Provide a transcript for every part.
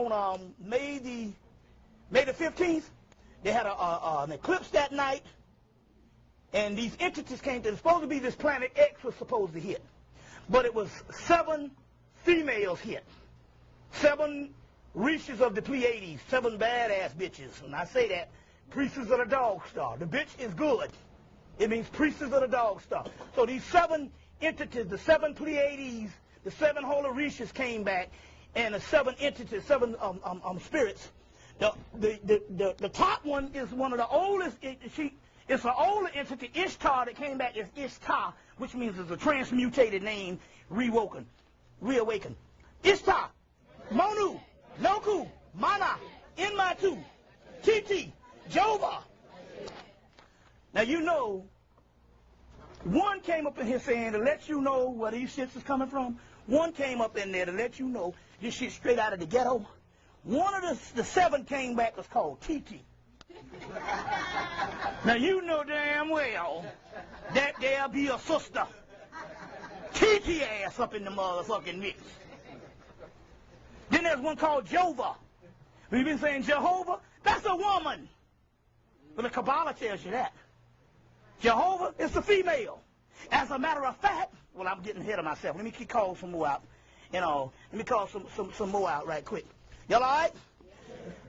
on May the 15th, they had an eclipse that night, and these entities came to, it was supposed to be this planet X was supposed to hit, but it was 7 females hit, 7 Rishis of the Pleiades, 7 badass bitches. And I say that, priestess of the dog star. The bitch is good. It means priestess of the dog star. So these 7 entities, the 7 Pleiades, the 7 holy Rishis came back, and the 7 entities, 7 spirits. The top one is one of the oldest. It's an older entity, Ishtar, that came back as Ishtar, which means it's a transmutated name, reawakened. Ishtar, Monu, Noku, Mana, Inmatu, Titi, Jova. Now you know, one came up in here saying to let you know where these shits is coming from. One came up in there to let you know this shit straight out of the ghetto. One of the 7 came back was called Titi. Now you know damn well that there'll be a sister Titi ass up in the motherfucking mix. Then there's one called Jova. We've been saying Jehovah, that's a woman. But the Kabbalah tells you that. Jehovah is a female. As a matter of fact, well, I'm getting ahead of myself. Let me call some more out. You know, let me call some more out right quick. Y'all all right?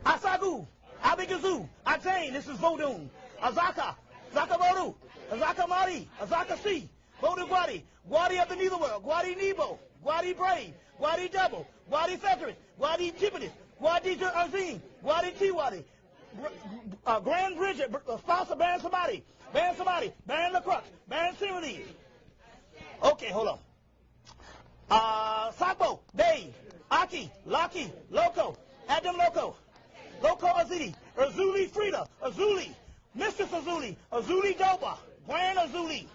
Asagu, Abigazu, Atane, this is Vodun. Azaka, Zaka Vodu, Azaka Mari, Azaka Si, Vodu Guadi, Guadi of the Netherworld, Guadi Nebo, Guadi Brave, Guadi Double, Guadi Fedris, Guadi Tipitis, Guadi Azim, Guadi Tiwadi, Grand Bridget, spouse of Baron Samadi, Baron LaCrux, Baron Sirius. Okay, hold on. Sakbo, Dave, Aki, Laki, Loco, Adam Loco, Loco Azili, Azuli Frida, Azuli, Mistress Azuli, Azuli Doba, Grand Azuli,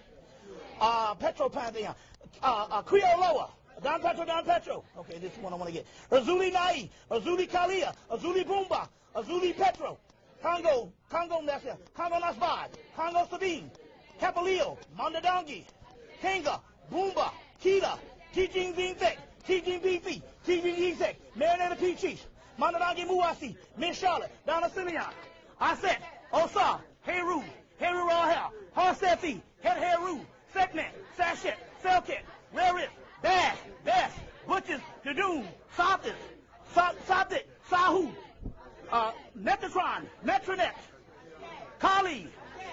Petro Pantheon, Creoloa, Don Petro. Okay, this is one I want to get. Azuli Nai, Azuli Kalia, Azuli Boomba, Azuli Petro, Congo Nasya, Congo Nasbad, Congo Sabine, Capalio, Mondadongi, Kenga, Boomba, Kita, Teaching Zinfek, Teaching Beefy, Teaching Yisek, Marinata Peachies, Mondadongi Muasi, Miss Charlotte, Donna Simeon, Aset, Osa, Heru, Heru Rahel, Harsefi, Head Heru, Setman, Sachet, Selkit, Rarit, Bass, Butchers, Dadoon, Soptis, Soptic, Sahu, Metatron, Metronet, Kali,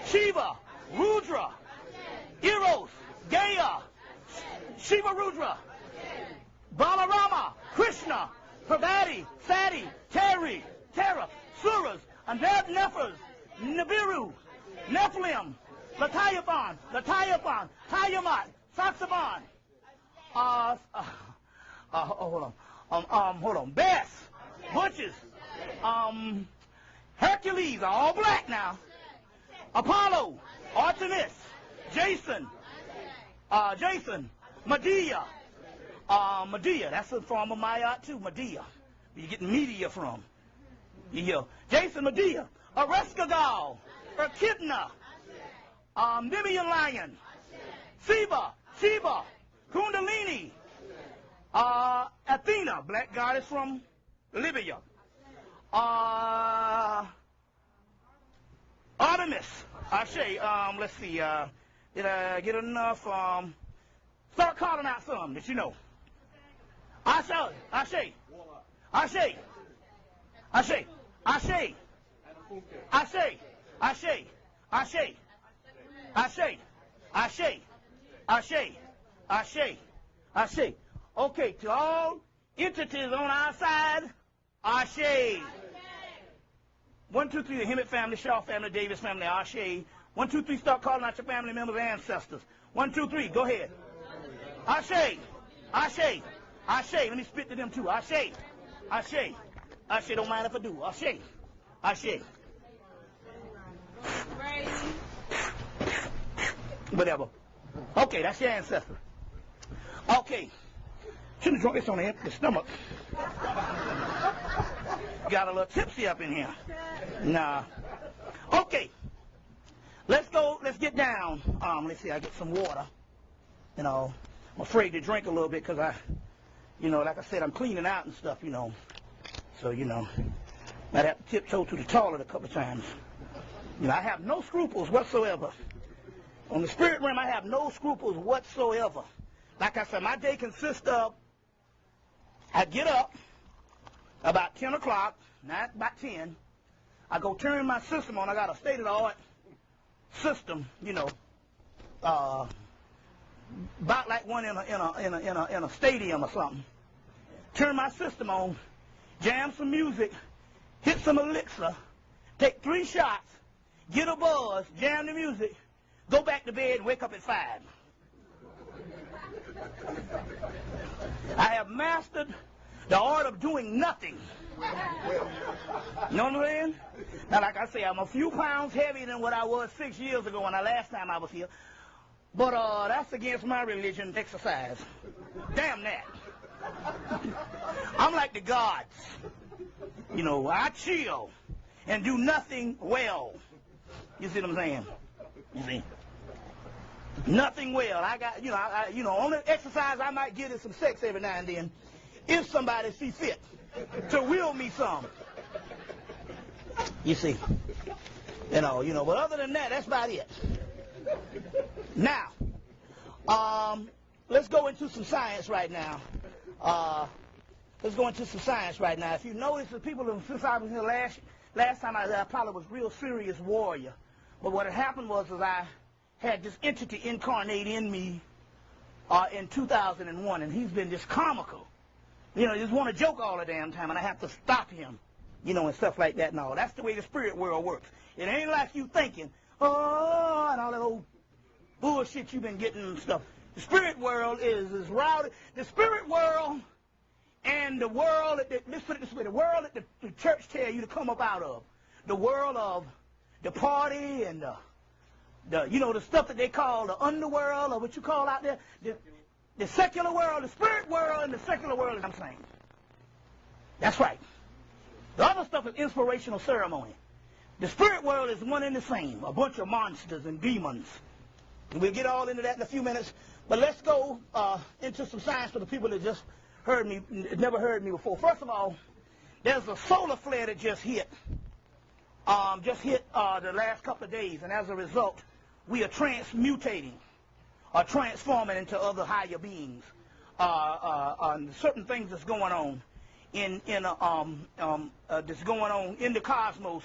Shiva, Rudra, Eros, Gaia, Shiva Rudra, Balarama, Krishna, Parvati, Sati, Terry, Terra, Suras, Undead Nephers, Nibiru, Nephilim, Latayaphon, Tayamat, Saxaban, hold on, Bass, Butches, Hercules, all black now, Apollo, Artemis, Jason, Medea, Medea, that's a form of Mayat too, Medea. Where you get media from. You hear? Jason, Medea, Areskagal, Echidna, Nemean Lion, Sheba, Kundalini, Athena, black goddess from Libya, Artemis, Ashe, let's see, did I get enough, start calling out some that you know. Ashe, Ashe, Ashe, Ashe, Ashe, Ashe, Ashe, Ashe, Ashe, Ashe, Ashe, Ashe, Ashe. Okay, to all entities on our side, Ashe. 1, 2, 3, the Hemmitt family, Shaw family, Davis family, Ashe. 1, 2, 3, start calling out your family members and ancestors. 1, 2, 3, go ahead. Ashe, Ashe, Ashe. Let me spit to them too. Ashe, Ashe, Ashe. Don't mind if I do. Ashe, Ashe. Whatever. Okay, that's your ancestor. Okay. Shouldn't have drunk this on the empty stomach. Got a little tipsy up in here. Nah. Okay. Let's go. Let's get down. Let's see. I get some water. You know, I'm afraid to drink a little bit because like I said, I'm cleaning out and stuff. You know. So, you know, I'd have to tiptoe to the toilet a couple of times. You know, I have no scruples whatsoever. On the spirit realm, I have no scruples whatsoever. Like I said, my day consists of, I get up about 10 o'clock, not about 10. I go turn my system on. I got a state-of-the-art system, you know, about like one in a stadium or something. Turn my system on, jam some music, hit some elixir, take 3 shots, get a buzz, jam the music, go back to bed and wake up at 5. I have mastered the art of doing nothing. You know what I'm saying? Now, like I say, I'm a few pounds heavier than what I was 6 years ago when last time I was here. But that's against my religion, exercise. Damn that. I'm like the gods. You know, I chill and do nothing well. You see what I'm saying? You see? Nothing well. I got, only exercise I might get is some sex every now and then, if somebody see fit to will me some. You see? But other than that, that's about it. Now, let's go into some science right now. If you notice, the people, since I was here last time, I probably was real serious warrior. But what had happened was I had this entity incarnate in me in 2001, and he's been just comical. You know, he just want to joke all the damn time, and I have to stop him, and stuff like that and all. That's the way the spirit world works. It ain't like you thinking, oh, and all that old bullshit you've been getting and stuff. The spirit world is rowdy. The spirit world and the world, let's put it this way, the world that the church tell you to come up out of, the world of the party and the stuff that they call the underworld, or what you call out there, the secular world, the spirit world, and the secular world, as I'm saying. That's right. The other stuff is inspirational ceremony. The spirit world is one and the same, a bunch of monsters and demons. And we'll get all into that in a few minutes. But let's go into some science for the people that just heard me, never heard me before. First of all, there's a solar flare that just hit the last couple of days, and as a result, we are transmutating or transforming into other higher beings. Certain things that's going on that's going on in the cosmos,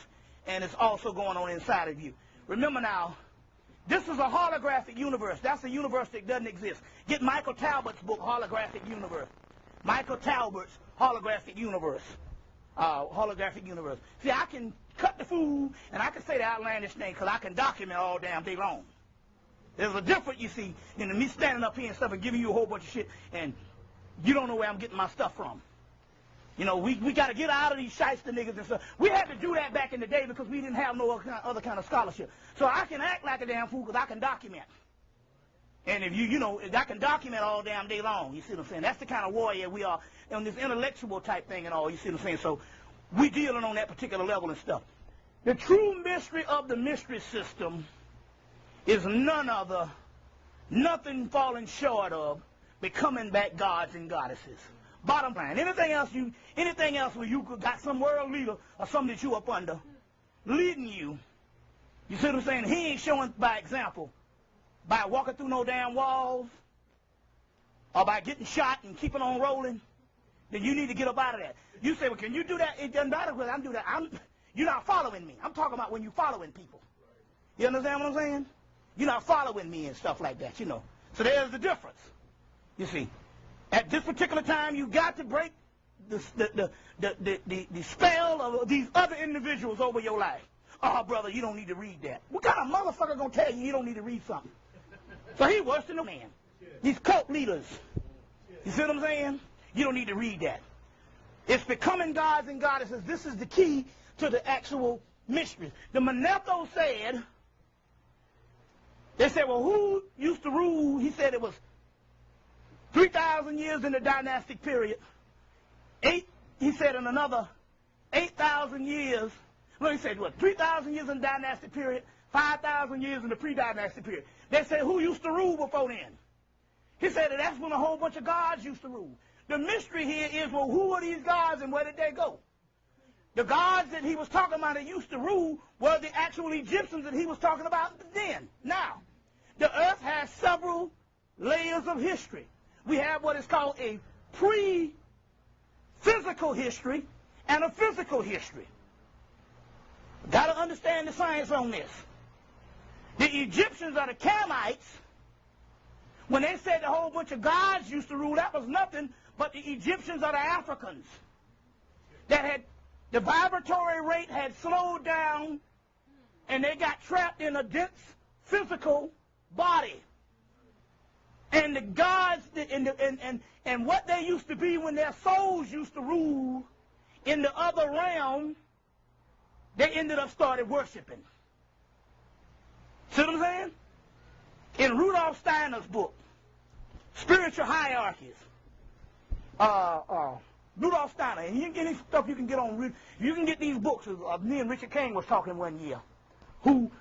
and it's also going on inside of you. Remember now, this is a holographic universe. That's a universe that doesn't exist. Get Michael Talbot's book, Holographic Universe. Michael Talbot's Holographic Universe. Holographic Universe. See, I can cut the fool, and I can say the outlandish thing, because I can document all damn day long. There's a difference, you see, than me standing up here and stuff and giving you a whole bunch of shit, and you don't know where I'm getting my stuff from. We got to get out of these shyster niggas and stuff. We had to do that back in the day because we didn't have no other kind of scholarship. So I can act like a damn fool because I can document. And if I can document all damn day long, you see what I'm saying? That's the kind of warrior we are on this intellectual type thing and all, you see what I'm saying? So we dealing on that particular level and stuff. The true mystery of the mystery system is nothing falling short of becoming back gods and goddesses. Bottom line, anything else where you got some world leader or something that you up under leading you, you see what I'm saying? He ain't showing by example, by walking through no damn walls, or by getting shot and keeping on rolling. Then you need to get up out of that. You say, well, can you do that? It doesn't matter whether I'm doing that. You're not following me. I'm talking about when you're following people. You understand what I'm saying? You're not following me and stuff like that, So there's the difference, you see. At this particular time, you got to break the spell of these other individuals over your life. Oh, brother, you don't need to read that. What kind of motherfucker gonna tell you don't need to read something? So he worse than a man. These cult leaders. You see what I'm saying? You don't need to read that. It's becoming gods and goddesses. This is the key to the actual mysteries. The Manetho said, they said, well, who used to rule? He said it was 3,000 years in the dynastic period. He said in another 8,000 years. Well, he said, what, 3,000 years in the dynastic period, 5,000 years in the pre-dynastic period. They said, who used to rule before then? He said that that's when a whole bunch of gods used to rule. The mystery here is, well, who are these gods and where did they go? The gods that he was talking about that used to rule were the actual Egyptians that he was talking about then. Now, the earth has several layers of history. We have what is called a pre-physical history and a physical history. Got to understand the science on this. The Egyptians are the Camites. When they said the whole bunch of gods used to rule, that was nothing but the Egyptians are the Africans. That had, the vibratory rate had slowed down, and they got trapped in a dense physical body. And the gods, and what they used to be when their souls used to rule in the other realm, they ended up started worshiping. See what I'm saying? In Rudolf Steiner's book, Spiritual Hierarchies, Rudolf Steiner, and you can get any stuff you can get on, you can get these books. Me and Richard King was talking one year, who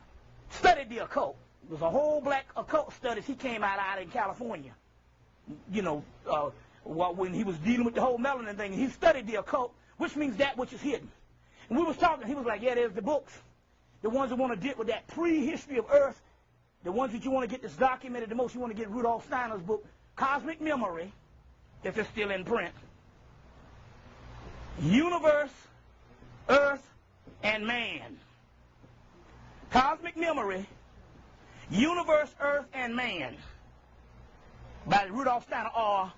studied the occult. It was a whole black occult studies. He came out in California, you know, when he was dealing with the whole melanin thing. He studied the occult, which means that which is hidden. And we was talking, he was like, yeah, there's the books. The ones that want to deal with that pre-history of Earth, the ones that you want to get this documented the most, you want to get Rudolf Steiner's book, Cosmic Memory, if it's still in print. Universe, Earth, and Man. Cosmic Memory, Universe, Earth, and Man by Rudolf Steiner, or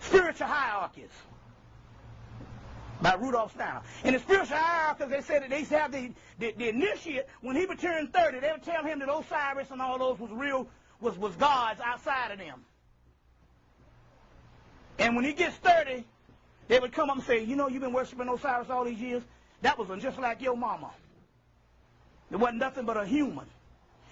Spiritual Hierarchies by Rudolf Steiner. In the Spiritual Hierarchies, they said that they used to have the initiate, when he would turn 30, they would tell him that Osiris and all those was real, was gods outside of them. And when he gets 30, they would come up and say, you know, you've been worshiping Osiris all these years? That was just like your mama. It wasn't nothing but a human.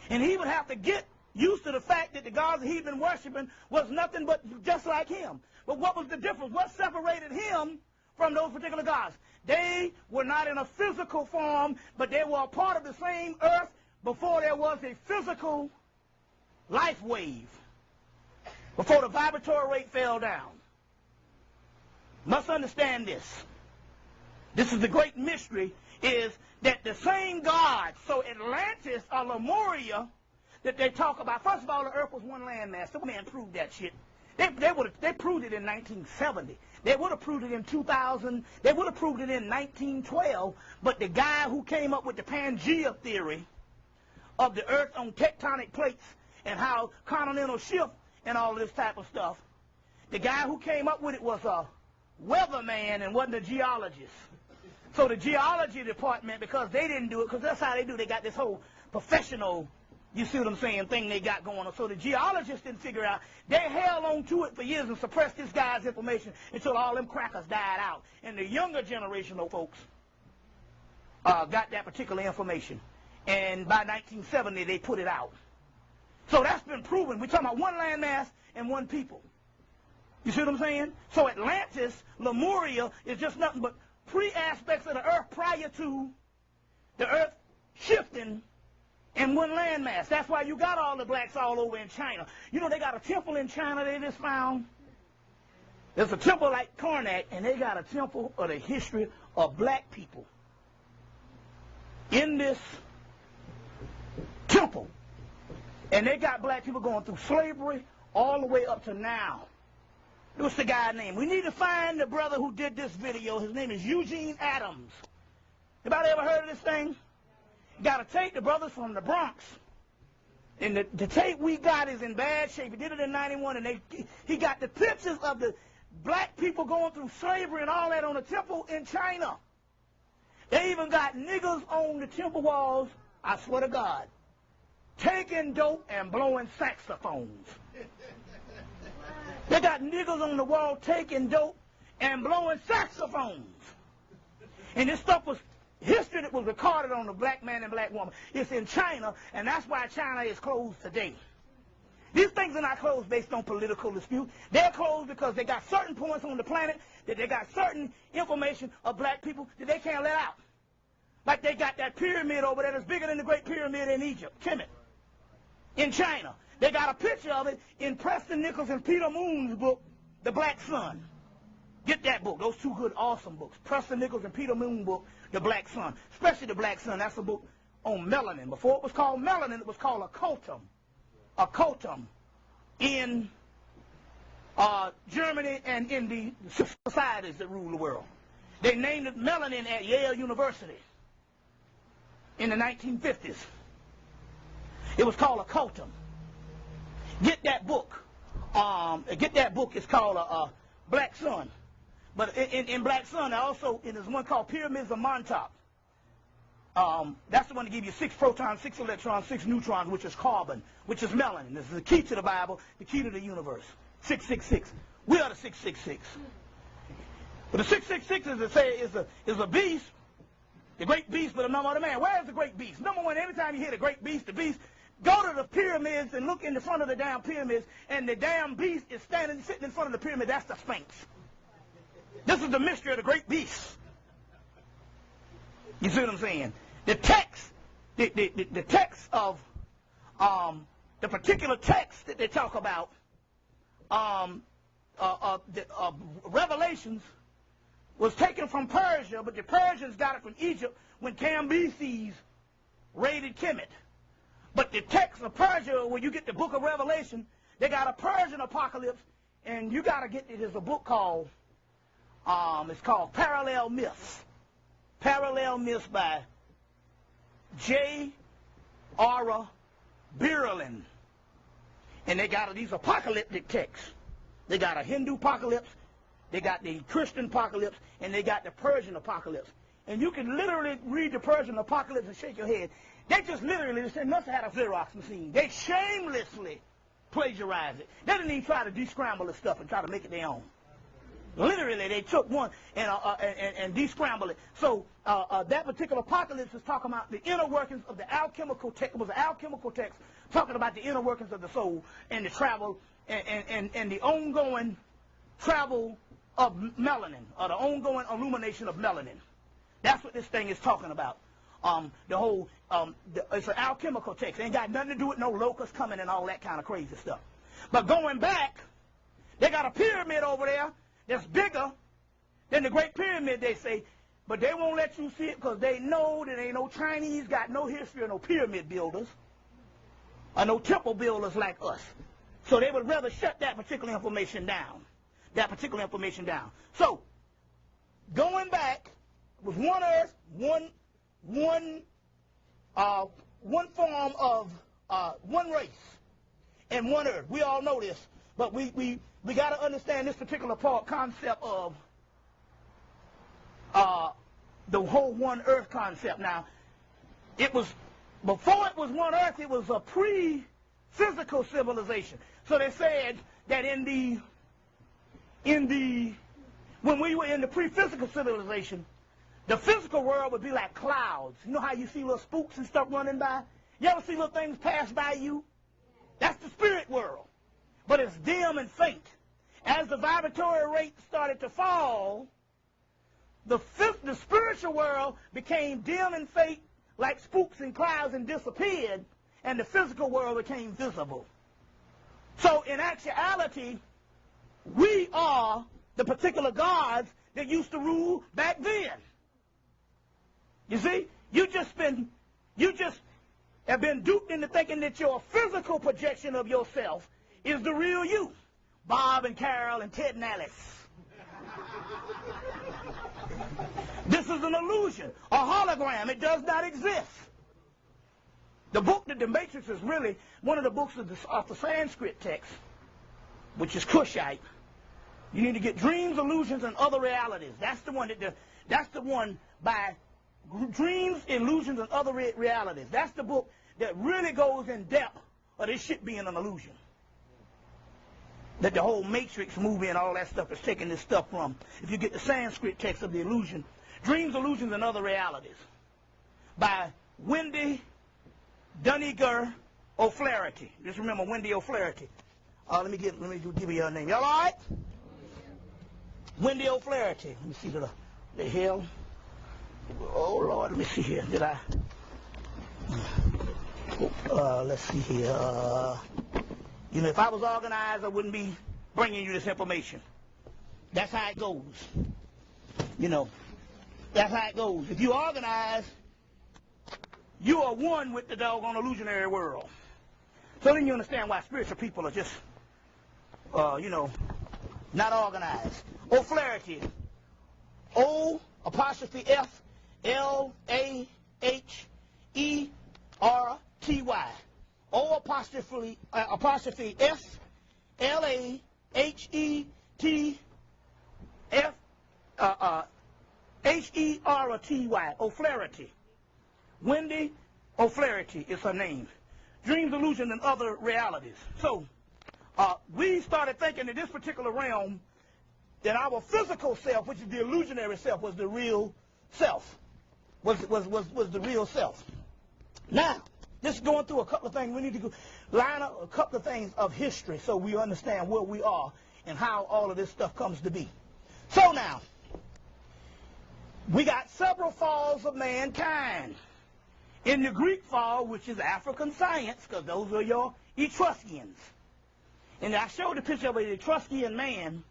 And he would have to get used to the fact that the gods that he'd been worshiping was nothing but just like him. But what was the difference? What separated him from those particular gods? They were not in a physical form, but they were a part of the same earth before there was a physical life wave, before the vibratory rate fell down. Must understand this. This is the great mystery, is that the same God, so Atlantis or Lemuria, that they talk about, first of all, the earth was one landmass. The man proved that shit. They proved it in 1970. They would have proved it in 2000. They would have proved it in 1912. But the guy who came up with the Pangea theory of the earth on tectonic plates and how continental shift and all this type of stuff, the guy who came up with it was a weatherman and wasn't a geologist. So the geology department, because they didn't do it, because that's how they do, they got this whole professional, you see what I'm saying, thing they got going on. So the geologists didn't figure out. They held on to it for years and suppressed this guy's information until all them crackers died out. And the younger generation of folks got that particular information. And by 1970, they put it out. So that's been proven. We're talking about one landmass and one people. You see what I'm saying? So Atlantis, Lemuria, is just nothing but pre-aspects of the earth prior to the earth shifting in one landmass. That's why you got all the blacks all over in China. You know, they got a temple in China they just found. There's a temple like Karnak, and they got a temple of the history of black people in this temple. And they got black people going through slavery all the way up to now. What's the guy's name? We need to find the brother who did this video. His name is Eugene Adams. Anybody ever heard of this thing? Got to take the brothers from the Bronx. And the tape we got is in bad shape. He did it in 91, and he got the pictures of the black people going through slavery and all that on the temple in China. They even got niggas on the temple walls, I swear to God, taking dope and blowing saxophones. They got niggas on the wall taking dope and blowing saxophones. And this stuff was history that was recorded on the black man and black woman. It's in China, and that's why China is closed today. These things are not closed based on political dispute. They're closed because they got certain points on the planet, that they got certain information of black people that they can't let out. Like they got that pyramid over there that's bigger than the Great Pyramid in Egypt, Hemmitt, in China. They got a picture of it in Preston Nichols and Peter Moon's book, The Black Sun. Get that book. Those two good, awesome books. Preston Nichols and Peter Moon book, The Black Sun. Especially The Black Sun. That's a book on melanin. Before it was called melanin, it was called occultum. Occultum in Germany and in the societies that rule the world. They named it melanin at Yale University in the 1950s. It was called occultum. Get that book. It's called Black Sun. But in Black Sun, also there's one called Pyramids of Montauk. That's the one to give you 6 protons, 6 electrons, 6 neutrons, which is carbon, which is melanin. This is the key to the Bible, the key to the universe. 666. We are the 666. But the 666 is a beast, the great beast, but a number other man. Where is the great beast? Number one, every time you hear the great beast, go to the pyramids and look in the front of the damn pyramids, and the damn beast is sitting in front of the pyramid. That's the Sphinx. This is the mystery of the great beast. You see what I'm saying? The text, the text of the particular text that they talk about, Revelations, was taken from Persia, but the Persians got it from Egypt when Cambyses raided Hemmitt. But the text of Persia, when you get the book of Revelation, they got a Persian apocalypse, and you got to get it. There's a book called, it's called Parallel Myths. Parallel Myths by J. R. Berlin. And they got these apocalyptic texts. They got a Hindu apocalypse, they got the Christian apocalypse, and they got the Persian apocalypse. And you can literally read the Persian apocalypse and shake your head. They just literally must have had a Xerox machine. They shamelessly plagiarized it. They didn't even try to descramble the stuff and try to make it their own. Literally, they took one and descrambled it. So that particular apocalypse is talking about the inner workings of the alchemical text. It was an alchemical text talking about the inner workings of the soul and the travel and the ongoing travel of melanin, or the ongoing illumination of melanin. That's what this thing is talking about. It's an alchemical text. It ain't got nothing to do with no locusts coming and all that kind of crazy stuff. But going back, they got a pyramid over there that's bigger than the Great Pyramid, they say, but they won't let you see it because they know that ain't no Chinese got no history of no pyramid builders or no temple builders like us. So they would rather shut that particular information down. So, going back, with one earth, one form of one race and one earth. We all know this, but we got to understand this particular concept of the whole one earth concept. Now, before it was one earth, it was a pre-physical civilization. So they said that when we were in the pre-physical civilization, the physical world would be like clouds. You know how you see little spooks and stuff running by? You ever see little things pass by you? That's the spirit world. But it's dim and faint. As the vibratory rate started to fall, the spiritual world became dim and faint like spooks and clouds and disappeared, and the physical world became visible. So in actuality, we are the particular gods that used to rule back then. You see, you just have been duped into thinking that your physical projection of yourself is the real you. Bob and Carol and Ted and Alice. This is an illusion, a hologram. It does not exist. The book, The Matrix, is really one of the books of the Sanskrit text, which is Kushite. You need to get Dreams, Illusions, and Other Realities. That's the one by Dreams, Illusions, and Other Realities. That's the book that really goes in depth of this shit being an illusion. That the whole Matrix movie and all that stuff is taking this stuff from. If you get the Sanskrit text of the illusion, Dreams, Illusions, and Other Realities by Wendy Duniger O'Flaherty. Just remember Wendy O'Flaherty. Let me give you her name. Y'all all right? Wendy O'Flaherty. Let me see the hell. Oh Lord, let me see here. Did I? Let's see here. You know, if I was organized, I wouldn't be bringing you this information. That's how it goes. You know, that's how it goes. If you organize, you are one with the doggone illusionary world. So then you understand why spiritual people are just, you know, not organized. O'Flaherty. O''F''L''A''H''E''R''T''Y. O''F''L''A''H''E''T''F''H''E''R''T''Y. O'Flaherty. Wendy O'Flaherty is her name. Dreams, illusion, and other realities. So, we started thinking in this particular realm that our physical self, which is the illusionary self, was the real self. Was the real self. Now, just going through a couple of things, we need to line up a couple of things of history so we understand where we are and how all of this stuff comes to be. So now, we got several falls of mankind. In the Greek fall, which is African science, because those are your Etruscans. And I showed a picture of an Etruscan man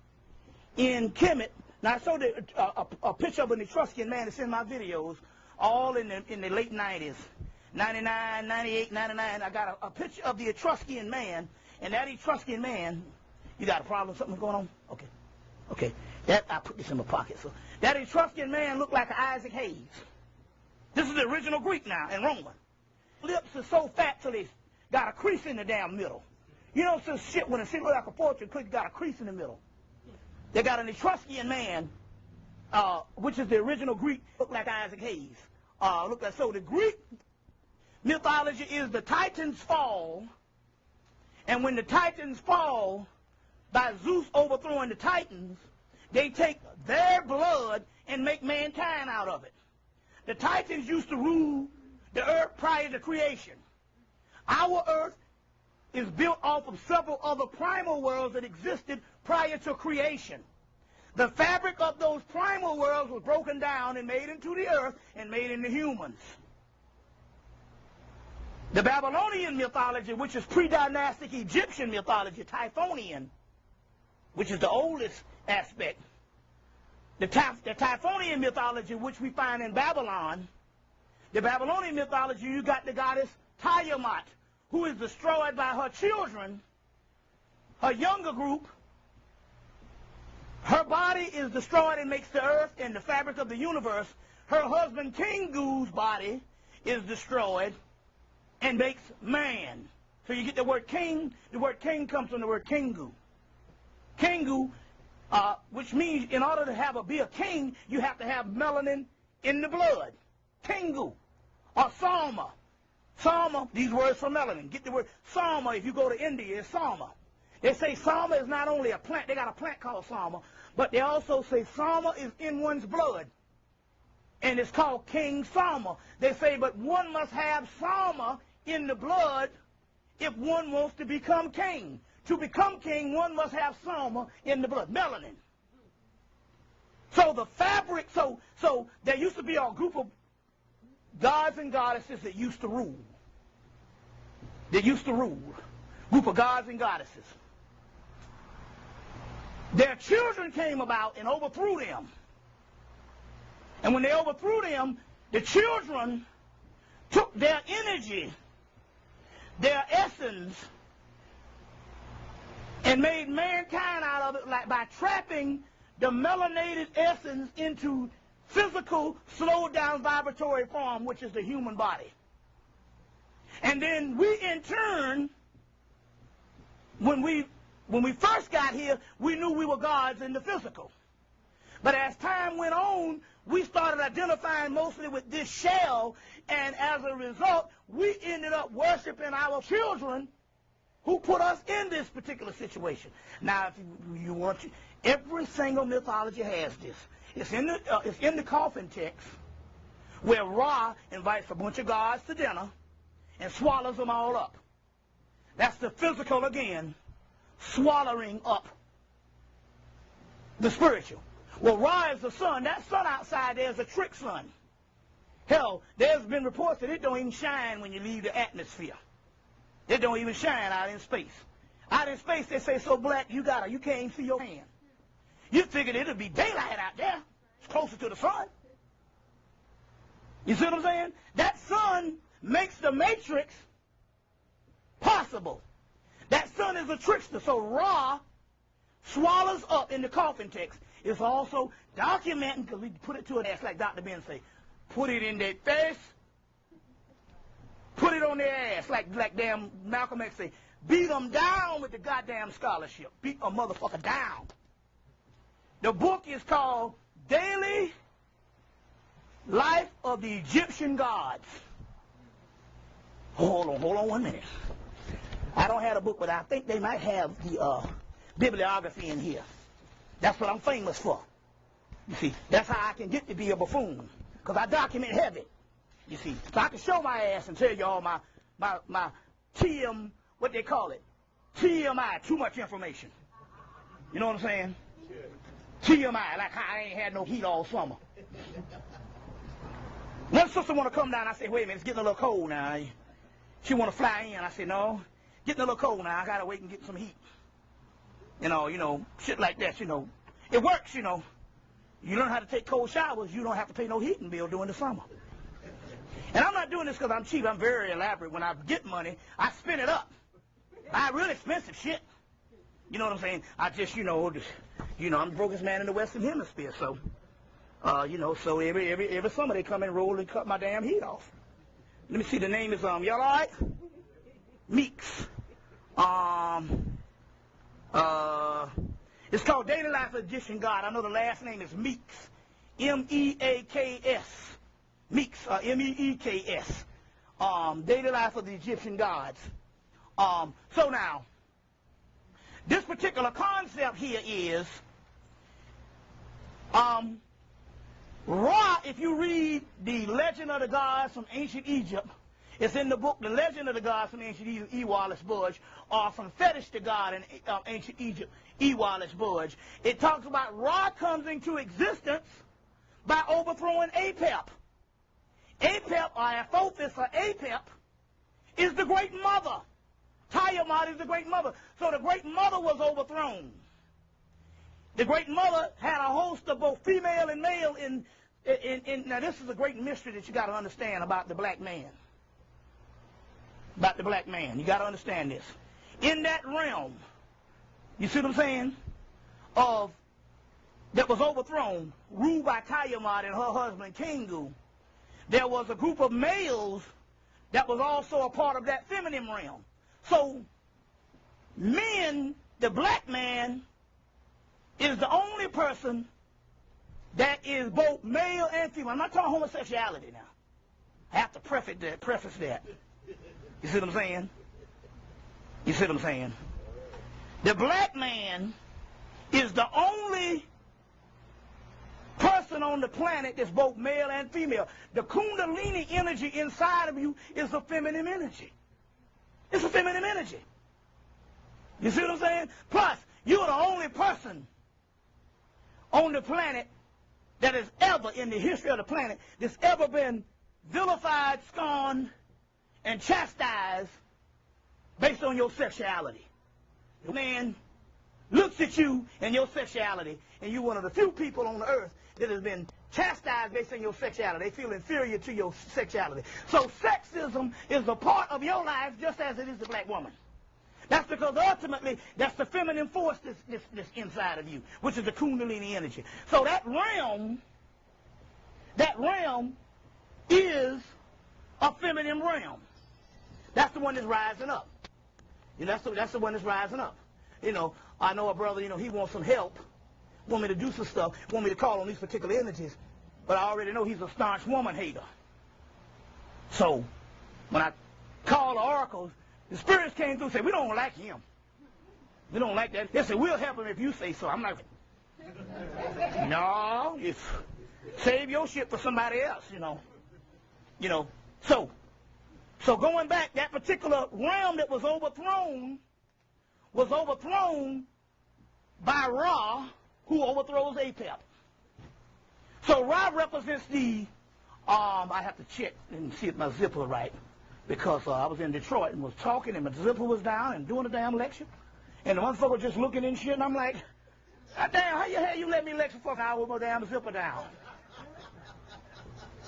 in Hemmitt. Now, I showed a picture of an Etruscan man that's in my videos, all in the late 90s. 99, 98, 99. I got a picture of the Etruscan man, and that Etruscan man, you got a problem? Something's going on? Okay. Okay. I put this in my pocket. So that Etruscan man looked like Isaac Hayes. This is the original Greek now and Roman. Lips are so fat till they got a crease in the damn middle. You know, some shit when it looks like a fortune cookie got a crease in the middle. They got an Etruscan man, which is the original Greek, look like Isaac Hayes. Look like so. The Greek mythology is the Titans fall, and when the Titans fall by Zeus overthrowing the Titans, they take their blood and make mankind out of it. The Titans used to rule the earth prior to creation. Our earth is built off of several other primal worlds that existed prior to creation. The fabric of those primal worlds was broken down and made into the earth and made into humans. The Babylonian mythology, which is pre-dynastic Egyptian mythology, Typhonian, which is the oldest aspect. The Typhonian mythology, which we find in Babylon, the Babylonian mythology, you got the goddess Tiamat, who is destroyed by her children, her younger group. Her body is destroyed and makes the earth and the fabric of the universe. Her husband Kingu's body is destroyed and makes man. So you get the word king. The word king comes from the word Kingu. Kingu, which means in order to be a king, you have to have melanin in the blood. Kingu. Or Salma. Salma, these words for melanin. Get the word Salma. If you go to India, it's Salma. They say Salma is not only a plant. They got a plant called Salma. But they also say Salma is in one's blood. And it's called King Salma. They say, but one must have Salma in the blood if one wants to become king. To become king, one must have Salma in the blood. Melanin. So the fabric, so there used to be a group of gods and goddesses that used to rule. They used to rule. Group of gods and goddesses. Their children came about and overthrew them. And when they overthrew them, the children took their energy, their essence, and made mankind out of it, like by trapping the melanated essence into physical, slowed down vibratory form, which is the human body. And then we, in turn, when we first got here, we knew we were gods in the physical. But as time went on, we started identifying mostly with this shell, and as a result, we ended up worshiping our children who put us in this particular situation. Now, if you want to, every single mythology has this. It's in the coffin text, where Ra invites a bunch of gods to dinner and swallows them all up. That's the physical again, swallowing up the spiritual. Well, Ra is the sun. That sun outside there is a trick sun. Hell, there's been reports that it don't even shine when you leave the atmosphere. It don't even shine out in space. Out in space, they say so black you can't even see your hand. You figured it would be daylight out there. It's closer to the sun. You see what I'm saying? That sun makes the matrix possible. That sun is a trickster. So Ra swallows up in the coffin text. It's also documenting, because we put it to an ass like Dr. Ben say, put it in their face, put it on their ass, like damn Malcolm X say, beat them down with the goddamn scholarship. Beat a motherfucker down. The book is called Daily Life of the Egyptian Gods. Hold on 1 minute. I don't have a book, but I think they might have the bibliography in here. That's what I'm famous for. You see, that's how I can get to be a buffoon, because I document heavy. You see, so I can show my ass and tell you all my TM, what they call it, TMI, too much information. You know what I'm saying? TMI, like how I ain't had no heat all summer. One sister want to come down. I say, wait a minute, it's getting a little cold now. She want to fly in. I say, no, getting a little cold now. I got to wait and get some heat. You know, shit like that, It works, You learn how to take cold showers, you don't have to pay no heating bill during the summer. And I'm not doing this because I'm cheap. I'm very elaborate. When I get money, I spend it up. I really expensive shit. You know what I'm saying? I just, I'm the brokest man in the Western Hemisphere, so, so every summer they come and roll and cut my damn heat off. Let me see, the name is, y'all all right? Meeks. It's called Daily Life of Egyptian God. I know the last name is Meeks. M-E-A-K-S. Meeks, M-E-E-K-S. Daily Life of the Egyptian Gods. So now, this particular concept here is, Ra, if you read the Legend of the Gods from Ancient Egypt, it's in the book, The Legend of the Gods from Ancient Egypt, E. Wallace Budge, or From Fetish to God in Ancient Egypt, E. Wallace Budge. It talks about Ra comes into existence by overthrowing Apep. Apep, or Apophis, or Apep, is the Great Mother. Tiamat is the Great Mother. So the Great Mother was overthrown. The Great Mother had a host of both female and male now this is a great mystery that you got to understand about the black man. About the black man. You got to understand this. In that realm, you see what I'm saying, that was overthrown, ruled by Tiamat and her husband Kingu, there was a group of males that was also a part of that feminine realm. So, men, the black man, is the only person that is both male and female. I'm not talking homosexuality now. I have to preface that. You see what I'm saying? You see what I'm saying? The black man is the only person on the planet that's both male and female. The Kundalini energy inside of you is a feminine energy. It's a feminine energy. You see what I'm saying? Plus, you're the only person on the planet that has ever, in the history of the planet, that's ever been vilified, scorned, and chastised based on your sexuality. The man looks at you and your sexuality, and you're one of the few people on the earth that has been chastised based on your sexuality. They feel inferior to your sexuality. So sexism is a part of your life just as it is the black woman. That's because ultimately that's the feminine force that's inside of you, which is the Kundalini energy. So that realm is a feminine realm. That's the one that's rising up. That's the one that's rising up. I know a brother, he wants some help, want me to do some stuff, want me to call on these particular energies, but I already know he's a staunch woman hater. So when I call the oracles, the spirits came through and said, we don't like him. We don't like that. They said, we'll help him if you say so. I'm like, no, save your shit for somebody else, So going back, that particular realm that was overthrown by Ra, who overthrows Apep. So Ra represents I have to check and see if my zipper is right, because I was in Detroit and was talking and my zipper was down and doing a damn lecture, and the motherfucker was just looking and shit, and I'm like, Damn, how you hell you let me lecture for an hour with my damn zipper down?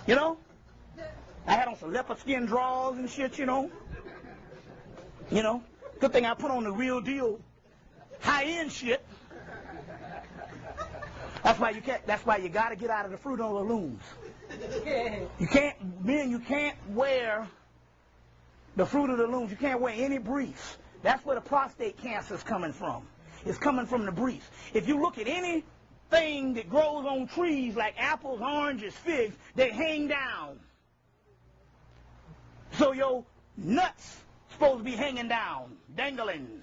You know? I had on some leopard skin drawers and shit, you know? You know? Good thing I put on the real deal, high-end shit. That's why you gotta get out of the fruit of the looms. You can't wear the fruit of the looms. You can't wear any briefs. That's where the prostate cancer is coming from. It's coming from the briefs. If you look at anything that grows on trees like apples, oranges, figs, they hang down. So your nuts supposed to be hanging down, dangling.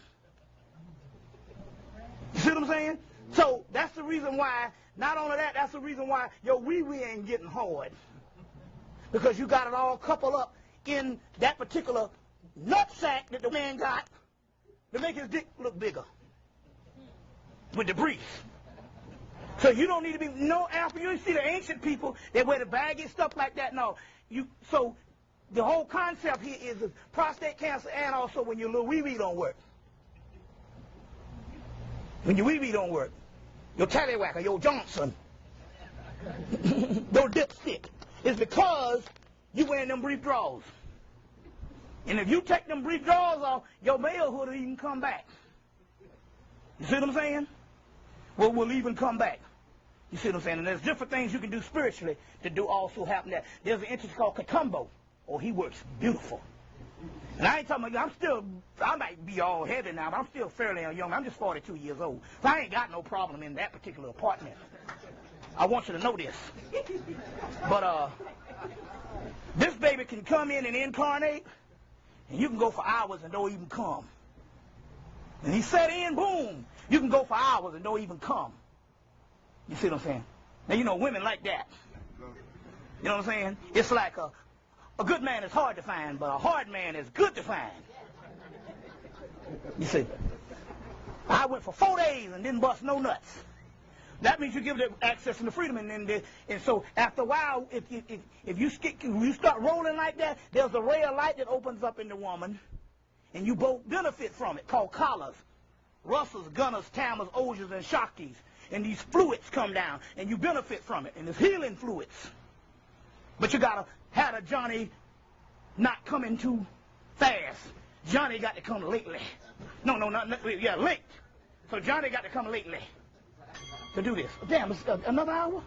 You see what I'm saying? So that's the reason why, not only that, that's the reason why your wee-wee ain't getting hard. Because you got it all coupled up in that particular nut sack that the man got to make his dick look bigger with the briefs. So you don't need to be, no, after you see the ancient people, they wear the baggy stuff like that. No, so the whole concept here is prostate cancer and also when your little wee-wee don't work. When your wee-wee don't work, your tallywhacker, your Johnson, your dipstick, is because you wearing them brief drawers. And if you take them brief drawers off, your malehood will even come back. You see what I'm saying? Well, we'll even come back. You see what I'm saying? And there's different things you can do spiritually to do also happen there. There's an entity called Katumbo. Oh, he works beautiful. And I ain't talking about, I might be all heavy now, but I'm still fairly young. I'm just 42 years old. So I ain't got no problem in that particular apartment. I want you to know this. But this baby can come in and incarnate, and you can go for hours and don't even come. And he set in, boom, you can go for hours and don't even come. You see what I'm saying? Now, you know, women like that. You know what I'm saying? It's like a good man is hard to find, but a hard man is good to find. You see, I went for 4 days and didn't bust no nuts. That means you give them access and the freedom, and so after a while, if you start rolling like that, there's a ray of light that opens up in the woman, and you both benefit from it, called collars, Russells, Gunners, Tammers, Osiers, and Shaktis, and these fluids come down, and you benefit from it, and it's healing fluids. But you gotta have a Johnny not coming too fast. Johnny got to come lately. Yeah, late. So Johnny got to come lately to do this. Damn, it's another hour?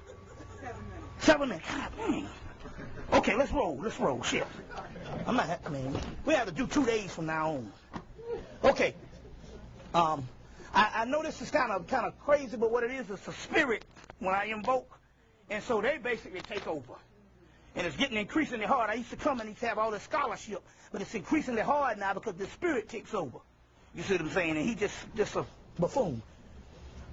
7 minutes. God dang. Okay, let's roll. Shit. We have to do 2 days from now on. Okay. I know this is kind of crazy, but what it is a spirit when I invoke, and so they basically take over. And it's getting increasingly hard. I used to come and used to have all this scholarship, but it's increasingly hard now because the spirit takes over. You see what I'm saying? And he just a buffoon.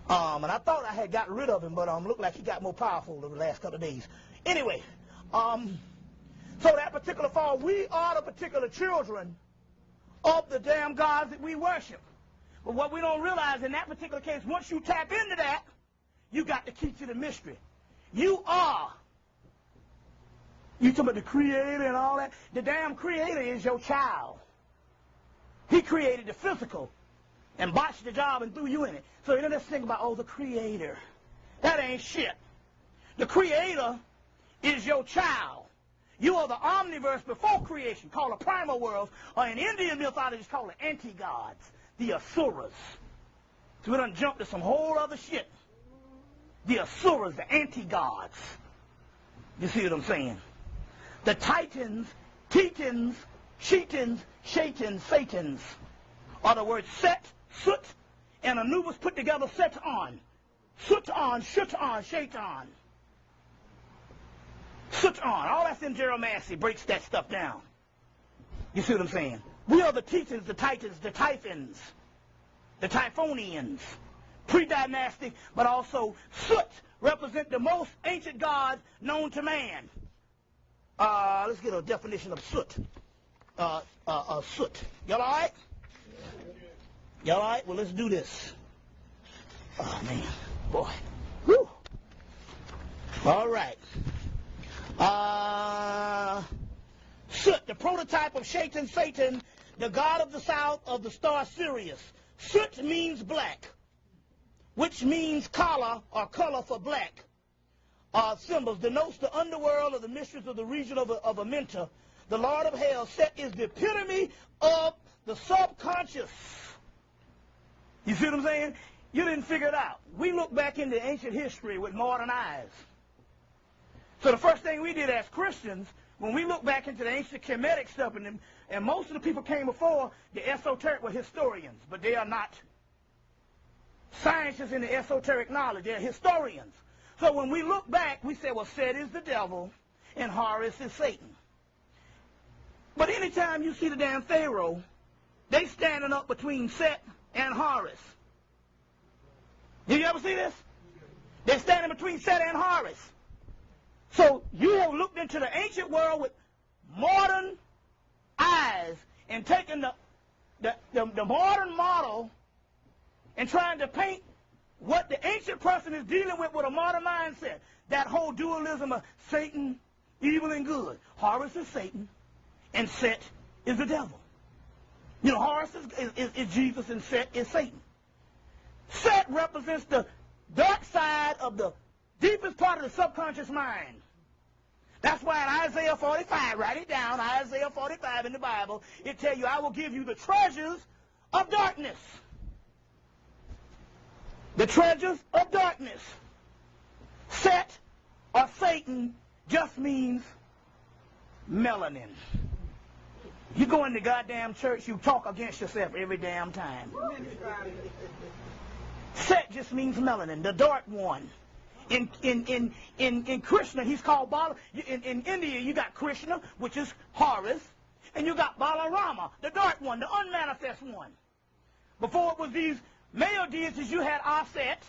And I thought I had gotten rid of him, but looked like he got more powerful over the last couple of days. Anyway, so that particular fall, we are the particular children of the damn gods that we worship. But what we don't realize in that particular case, once you tap into that, you got the key to the mystery. You talking about the creator and all that? The damn creator is your child. He created the physical and botched the job and threw you in it. So you don't just think about, the creator. That ain't shit. The creator is your child. You are the omniverse before creation, called the primal worlds, or in Indian mythology, it's called the anti-gods, the asuras. So we done jumped to some whole other shit. The asuras, the anti-gods. You see what I'm saying? The titans, tetans, shetans, shatans, satans are the words Set, Soot, and Anubis put together Set-on. Soot-on, Shut-on, Shaitan. Soot-on. All that's in Geromancy breaks that stuff down. You see what I'm saying? We are the tetans, the titans, the typhons, the typhonians. Pre-dynastic, but also Soot represent the most ancient gods known to man. Let's get a definition of soot. Soot. Y'all all right? Y'all all right? Well, let's do this. Oh, man. Boy. Whew. All right. Soot, the prototype of Satan, the god of the south of the star Sirius. Soot means black. which means collar or color for black, symbols, denotes the underworld or the mysteries of the region of a mentor. The Lord of Hell, Set, is the epitome of the subconscious. You see what I'm saying? You didn't figure it out. We look back into ancient history with modern eyes. So the first thing we did as Christians, when we look back into the ancient Hemmitt stuff, and most of the people came before, the esoteric were historians, but they are not scientists in the esoteric knowledge. They're historians. So when we look back, we say, well, Set is the devil and Horus is Satan. But anytime you see the damn Pharaoh, they standing up between Set and Horus. Did you ever see this? They're standing between Set and Horus. So you have looked into the ancient world with modern eyes and taken the modern model and trying to paint what the ancient person is dealing with a modern mindset. That whole dualism of Satan, evil and good. Horus is Satan and Set is the devil. You know, Horus is Jesus and Set is Satan. Set represents the dark side of the deepest part of the subconscious mind. That's why in Isaiah 45, write it down, Isaiah 45 in the Bible, it tells you, I will give you the treasures of darkness. The treasures of darkness. Set or Satan just means melanin. You go in the goddamn church, you talk against yourself every damn time. Set just means melanin, the dark one. In Krishna, he's called Bala. In India, you got Krishna, which is Horus, and you got Balarama, the dark one, the unmanifest one. Before it was these male deities, you had Aset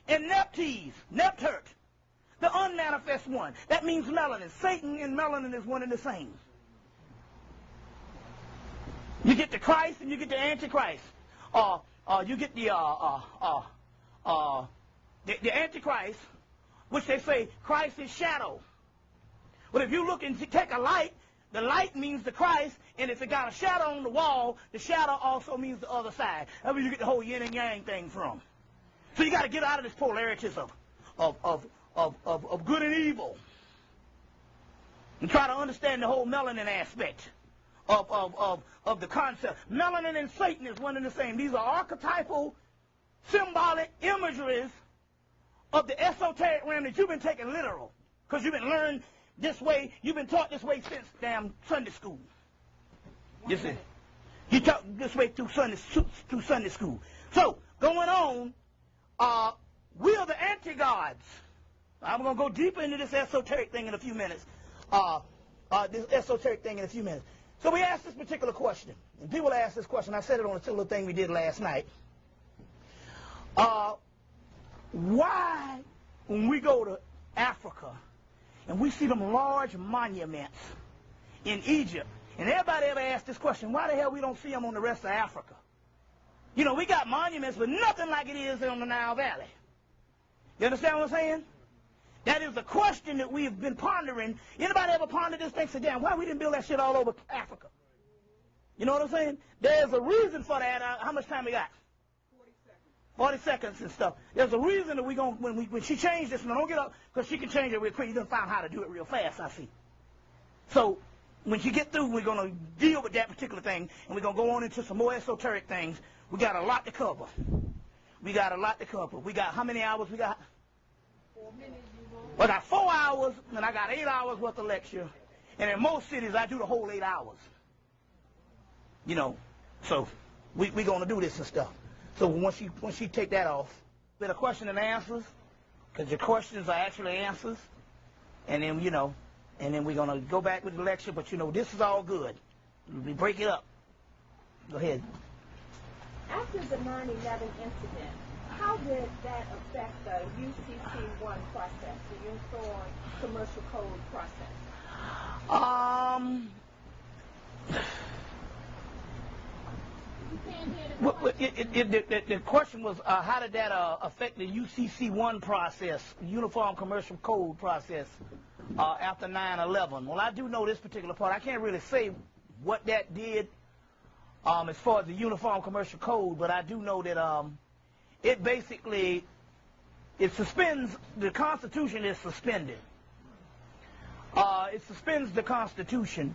and Nepturt, the unmanifest one. That means melanin. Satan and melanin is one and the same. You get the Christ and you get the Antichrist. You get the Antichrist, which they say Christ is shadow. But if you look and take a light, the light means the Christ, and if it got a shadow on the wall, the shadow also means the other side. That's where you get the whole yin and yang thing from. So you got to get out of this polarities of good and evil, and try to understand the whole melanin aspect of the concept. Melanin and Satan is one and the same. These are archetypal, symbolic imageries of the esoteric realm that you've been taking literal, because you've been learned this way, you've been taught this way since damn Sunday school. You see, you taught this way through Sunday school. So going on, we are the anti-gods. I'm going to go deeper into this esoteric thing in a few minutes. So we asked this particular question, and people ask this question. I said it on a little thing we did last night. Why, when we go to Africa and we see them large monuments in Egypt, and everybody ever asked this question, why the hell we don't see them on the rest of Africa? You know, we got monuments, but nothing like it is on the Nile Valley. You understand what I'm saying? That is the question that we have been pondering. Anybody ever pondered this thing? Say, damn, why we didn't build that shit all over Africa? You know what I'm saying? There's a reason for that. How much time we got? 40 seconds and stuff. There's a reason that we're going to, when she changed this, don't get up, because she can change it real quick. You're going to find how to do it real fast, I see. So when she get through, we're going to deal with that particular thing, and we're going to go on into some more esoteric things. We got a lot to cover. We got how many hours we got? 4 minutes. Well, I got 4 hours, and I got 8 hours worth of lecture. And in most cities, I do the whole 8 hours. You know, so we're going to do this and stuff. So once she take that off, with a question and answers, because your questions are actually answers, and then, you know, and then we're going to go back with the lecture, but, you know, this is all good. We break it up. Go ahead. After the 9/11 incident, how did that affect the UCC1 process, the Uniform Commercial Code process? The question was, how did that affect the UCC1 process, Uniform Commercial Code process, after 9/11? Well, I do know this particular part. I can't really say what that did as far as the Uniform Commercial Code, but I do know that it basically, it suspends, the Constitution is suspended. It suspends the Constitution.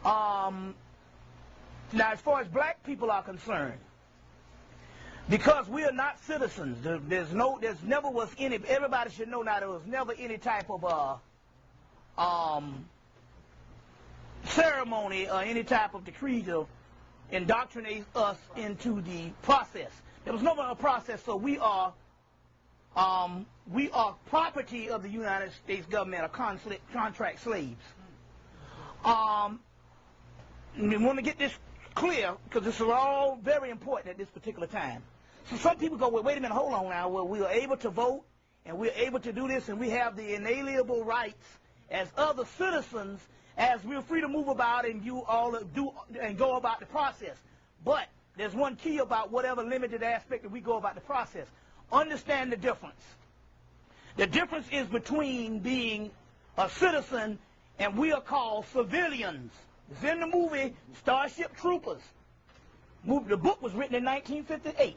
Now, as far as black people are concerned, because we are not citizens, there's never was any, everybody should know now, there was never any type of ceremony or any type of decree to indoctrinate us into the process. There was never a process, so we are property of the United States government, or contract slaves. We want to get this clear, because this is all very important at this particular time. So some people go, well, wait a minute, hold on now. Well, we are able to vote, and we're able to do this, and we have the inalienable rights as other citizens, as we're free to move about and you all do and go about the process. But there's one key about whatever limited aspect that we go about the process. Understand the difference. The difference is between being a citizen and we are called civilians. It's in the movie Starship Troopers. The book was written in 1958.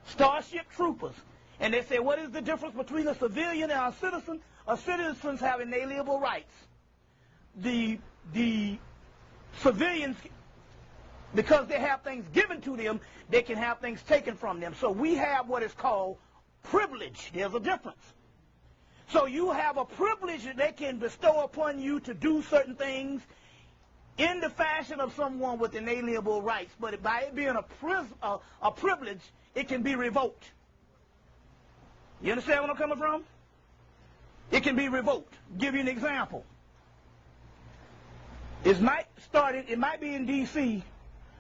Starship Troopers. And they say, what is the difference between a civilian and a citizen? A citizens have inalienable rights. The civilians, because they have things given to them, they can have things taken from them. So we have what is called privilege. There's a difference. So you have a privilege that they can bestow upon you to do certain things in the fashion of someone with inalienable rights. But by it being a privilege, it can be revoked. You understand where I'm coming from? It can be revoked. Give you an example. It might be in D.C.,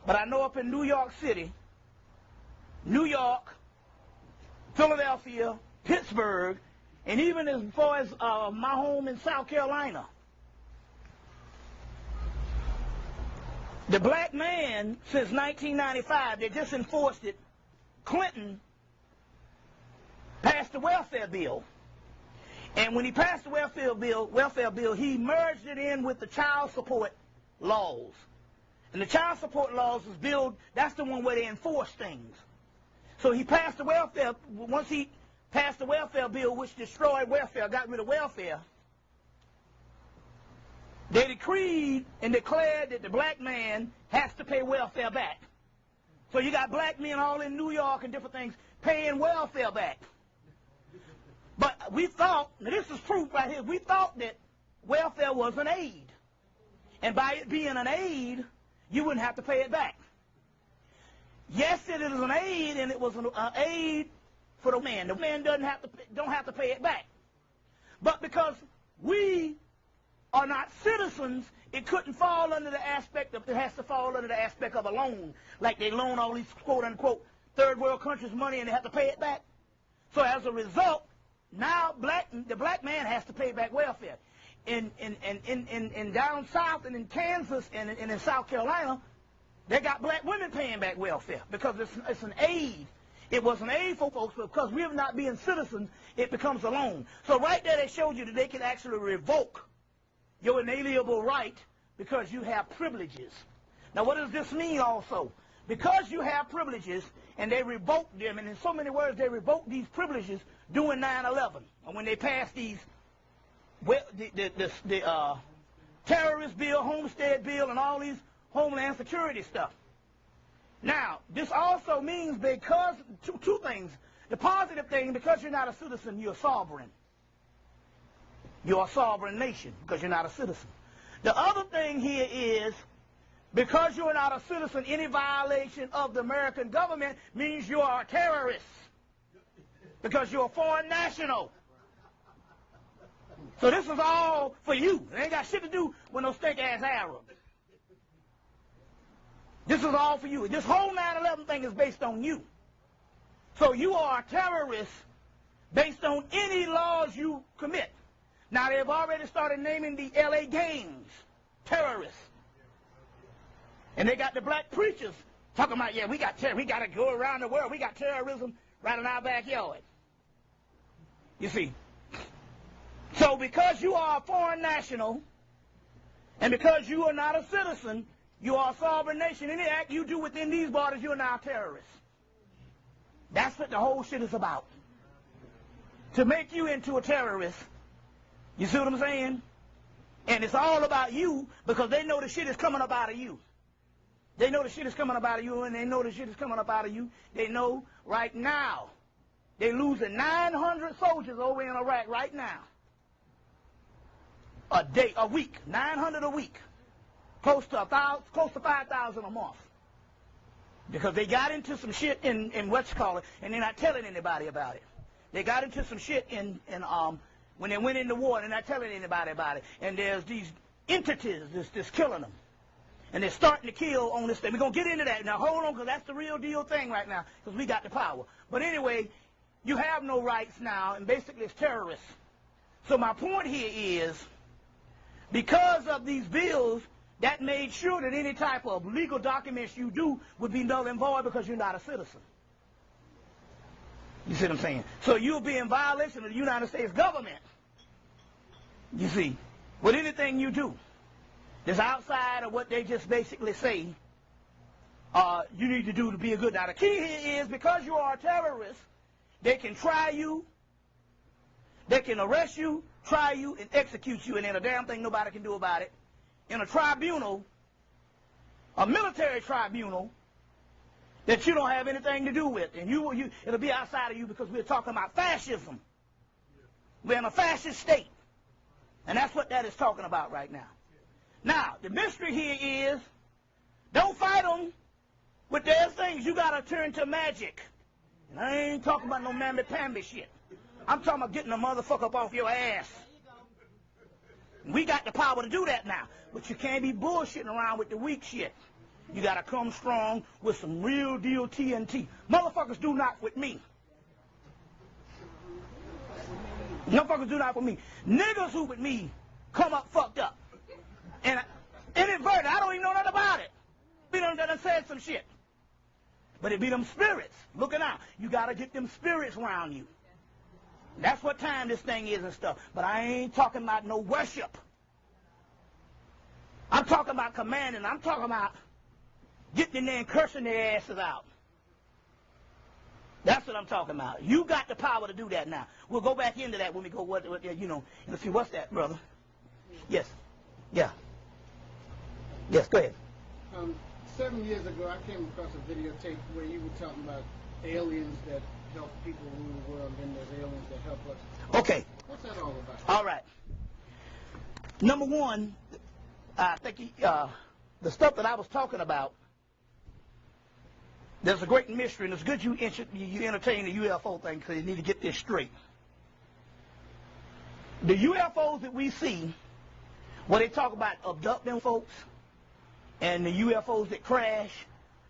but I know up in New York City, New York, Philadelphia, Pittsburgh, and even as far as my home in South Carolina, the black man, since 1995, they just enforced it. Clinton passed the welfare bill. And when he passed the welfare bill, he merged it in with the child support laws. And the child support laws is billed, that's the one where they enforce things. So he passed the welfare, once he passed the welfare bill, which destroyed welfare, got rid of welfare, they decreed and declared that the black man has to pay welfare back. So you got black men all in New York and different things paying welfare back. But we thought, now this is proof right here, we thought that welfare was an aid. And by it being an aid, you wouldn't have to pay it back. Yes, it is an aid, and it was an aid for the man. The man don't have to pay it back. But because we are not citizens, it couldn't fall under the aspect of, it has to fall under the aspect of a loan. Like they loan all these quote-unquote third world countries money and they have to pay it back. So as a result, now the black man has to pay back welfare. In down south and in Kansas and in South Carolina, they got black women paying back welfare because it's an aid. It was an aid for folks, but because we're not being citizens, it becomes a loan. So right there they showed you that they can actually revoke your inalienable right because you have privileges. Now what does this mean also? Because you have privileges and they revoke them, and in so many words they revoke these privileges during 9/11, and when they passed these, the terrorist bill, homestead bill, and all these homeland security stuff. Now, this also means because, two things. The positive thing, because you're not a citizen, you're sovereign. You're a sovereign nation because you're not a citizen. The other thing here is, because you're not a citizen, any violation of the American government means you are a terrorist because you're a foreign national. So this is all for you. It ain't got shit to do with no stink-ass Arabs. This is all for you. This whole 9/11 thing is based on you. So you are a terrorist based on any laws you commit. Now they've already started naming the LA gangs terrorists. And they got the black preachers talking about, yeah, we got to go around the world. We got terrorism right in our backyard. You see. So because you are a foreign national, and because you are not a citizen, you are a sovereign nation. Any act you do within these borders, you're now a terrorist. That's what the whole shit is about. To make you into a terrorist. You see what I'm saying? And it's all about you because they know the shit is coming up out of you. They know the shit is coming up out of you, and they know the shit is coming up out of you. They know right now they're losing 900 soldiers over in Iraq right now. A week. 900 a week. Close to 5,000 a month. Because they got into some shit in what's called it, and they're not telling anybody about it. They got into some shit when they went into war, and they're not telling anybody about it. And there's these entities that's killing them. And they're starting to kill on this thing. We're going to get into that. Now, hold on, because that's the real deal thing right now, because we got the power. But anyway, you have no rights now, and basically it's terrorists. So my point here is, because of these bills, that made sure that any type of legal documents you do would be null and void because you're not a citizen. You see what I'm saying? So you'll be in violation of the United States government, you see, with anything you do that's outside of what they just basically say you need to do to be a good. Now, the key here is because you are a terrorist, they can try you, they can arrest you, try you, and execute you, and then a damn thing nobody can do about it. In a tribunal, a military tribunal, that you don't have anything to do with. And it'll be outside of you because we're talking about fascism. We're in a fascist state. And that's what that is talking about right now. Now, the mystery here is, don't fight them with their things. You got to turn to magic. And I ain't talking about no mammy-pamby shit. I'm talking about getting a motherfucker up off your ass. We got the power to do that now. But you can't be bullshitting around with the weak shit. You got to come strong with some real deal TNT. Motherfuckers do not with me. Motherfuckers do not with me. Niggas who with me come up fucked up. And inadvertent, I don't even know nothing about it. We done said some shit. But it be them spirits looking out. You got to get them spirits around you. That's what time this thing is and stuff. But I ain't talking about no worship. I'm talking about commanding. I'm talking about getting in there and cursing their asses out. That's what I'm talking about. You got the power to do that now. We'll go back into that when we go, let's see, what's that, brother? Yes. Yeah. Yes, go ahead. 7 years ago, I came across a videotape where you were talking about aliens that help people rule the world, and there's aliens that help us. Okay. What's that all about? All right. Number one, I think the stuff that I was talking about, there's a great mystery, and it's good you entertain the UFO thing because you need to get this straight. The UFOs that we see, when they talk about abducting folks, and the UFOs that crash,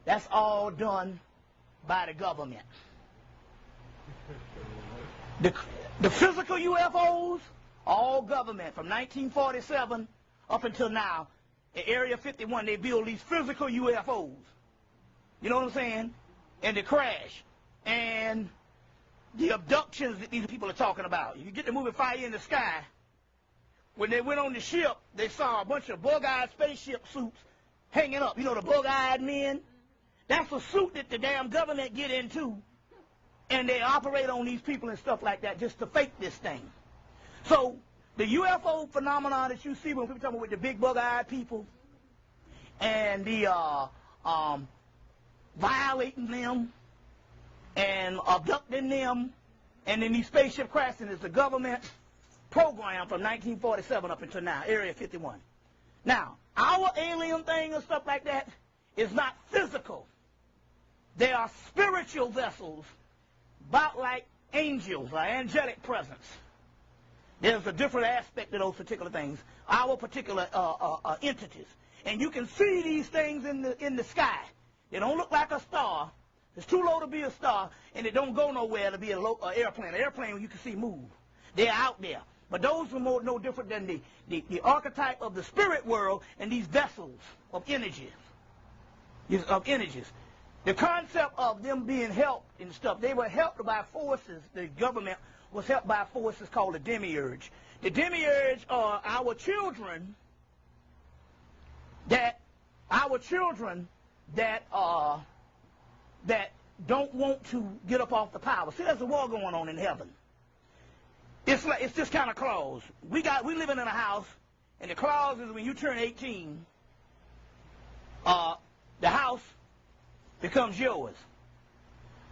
that's all done by the government. The physical UFOs, all government. From 1947 up until now, in Area 51, they build these physical UFOs. You know what I'm saying? And the crash. And the abductions that these people are talking about. You get the movie Fire in the Sky. When they went on the ship, they saw a bunch of bug-eyed spaceship suits hanging up. You know, the bug-eyed men? That's a suit that the damn government get into. And they operate on these people and stuff like that just to fake this thing. So, the UFO phenomenon that you see when people talking about with the big bug-eyed people and the violating them and abducting them and then these spaceship crashing is the government program from 1947 up until now, Area 51. Now, our alien thing and stuff like that is not physical. They are spiritual vessels, about like angels or angelic presence. There's a different aspect to those particular things, our particular entities. And you can see these things in the sky. They don't look like a star. It's too low to be a star, and it don't go nowhere to be an airplane. An airplane you can see move. They're out there. But those are no different than the archetype of the spirit world and these vessels of energies. The concept of them being helped and stuff, they were helped by forces. The government was helped by forces called the demiurge. The demiurge are our children that don't want to get up off the power. See, there's a war going on in heaven. It's this kind of clause. We living in a house, and the clause is when you turn 18, the house becomes yours.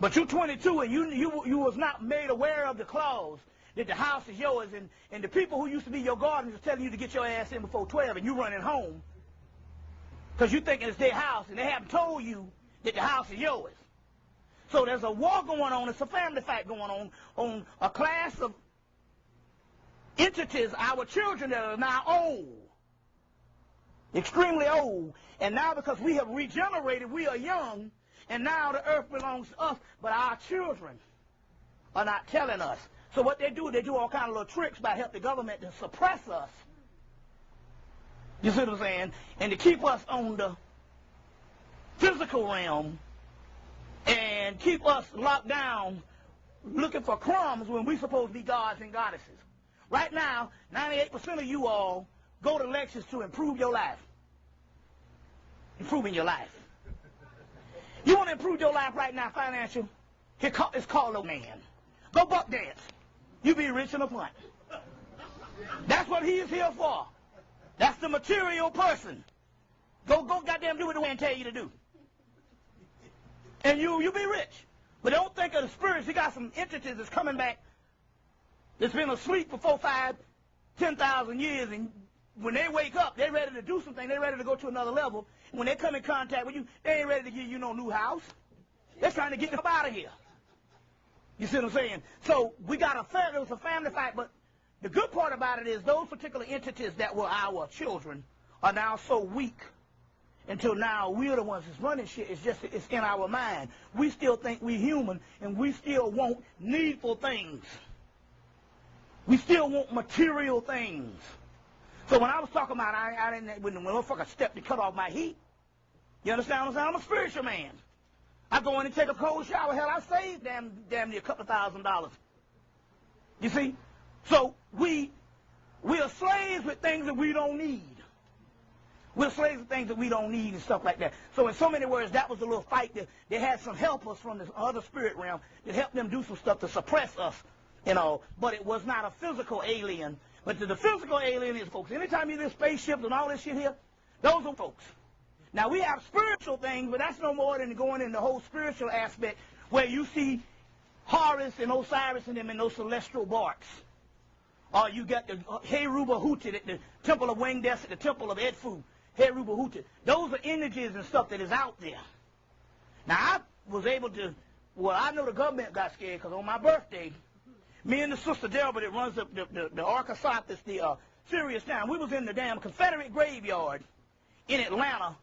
But you're 22 and you was not made aware of the clause that the house is yours, and the people who used to be your guardians are telling you to get your ass in before 12, and you running home because you thinking it's their house, and they haven't told you that the house is yours. So there's a war going on. It's a family fight going on a class of entities, our children that are now old, extremely old, and now because we have regenerated, we are young, and now the earth belongs to us, but our children are not telling us. So what they do all kind of little tricks by help the government to suppress us. You see what I'm saying? And to keep us on the physical realm and keep us locked down looking for crumbs when we're supposed to be gods and goddesses. Right now, 98% of you all go to lectures to improve your life. Improving your life. You want to improve your life right now, financial? It's called a man. Go buck dance. You be rich in a punt. That's what he is here for. That's the material person. Go goddamn do what the man tell you to do. And you be rich. But don't think of the spirits. You got some entities that's coming back that's been asleep for 4, 5, 10,000 years, and when they wake up, they're ready to do something. They're ready to go to another level. And when they come in contact with you, they ain't ready to give you no new house. They're trying to get them out of here. You see what I'm saying? So it was a family fight, but the good part about it is those particular entities that were our children are now so weak until now we're the ones that's running shit. It's in our mind. We still think we're human, and we still want needful things. We still want material things. So when I was talking about, I didn't, when the motherfucker stepped to cut off my heat, you understand what I'm saying? I'm a spiritual man. I go in and take a cold shower. Hell, I save damn near a couple $1,000. You see? So we are slaves with things that we don't need. We're slaves with things that we don't need and stuff like that. So in so many words, that was a little fight that they had some helpers from this other spirit realm that helped them do some stuff to suppress us, you know. But it was not a physical alien. But the physical alien is, folks, anytime you hear spaceships and all this shit here, those are folks. Now, we have spiritual things, but that's no more than going in the whole spiritual aspect where you see Horus and Osiris and them in those celestial barks. Or you got the Heruba-Hutit at the Temple of Wengdes, at the Temple of Edfu, Heruba-Hutit. Those are energies and stuff that is out there. Now, I was able to, well, I know the government got scared because on my birthday, me and the sister Delbert that runs the Arkansas, the Sirius town, we was in the damn Confederate graveyard in Atlanta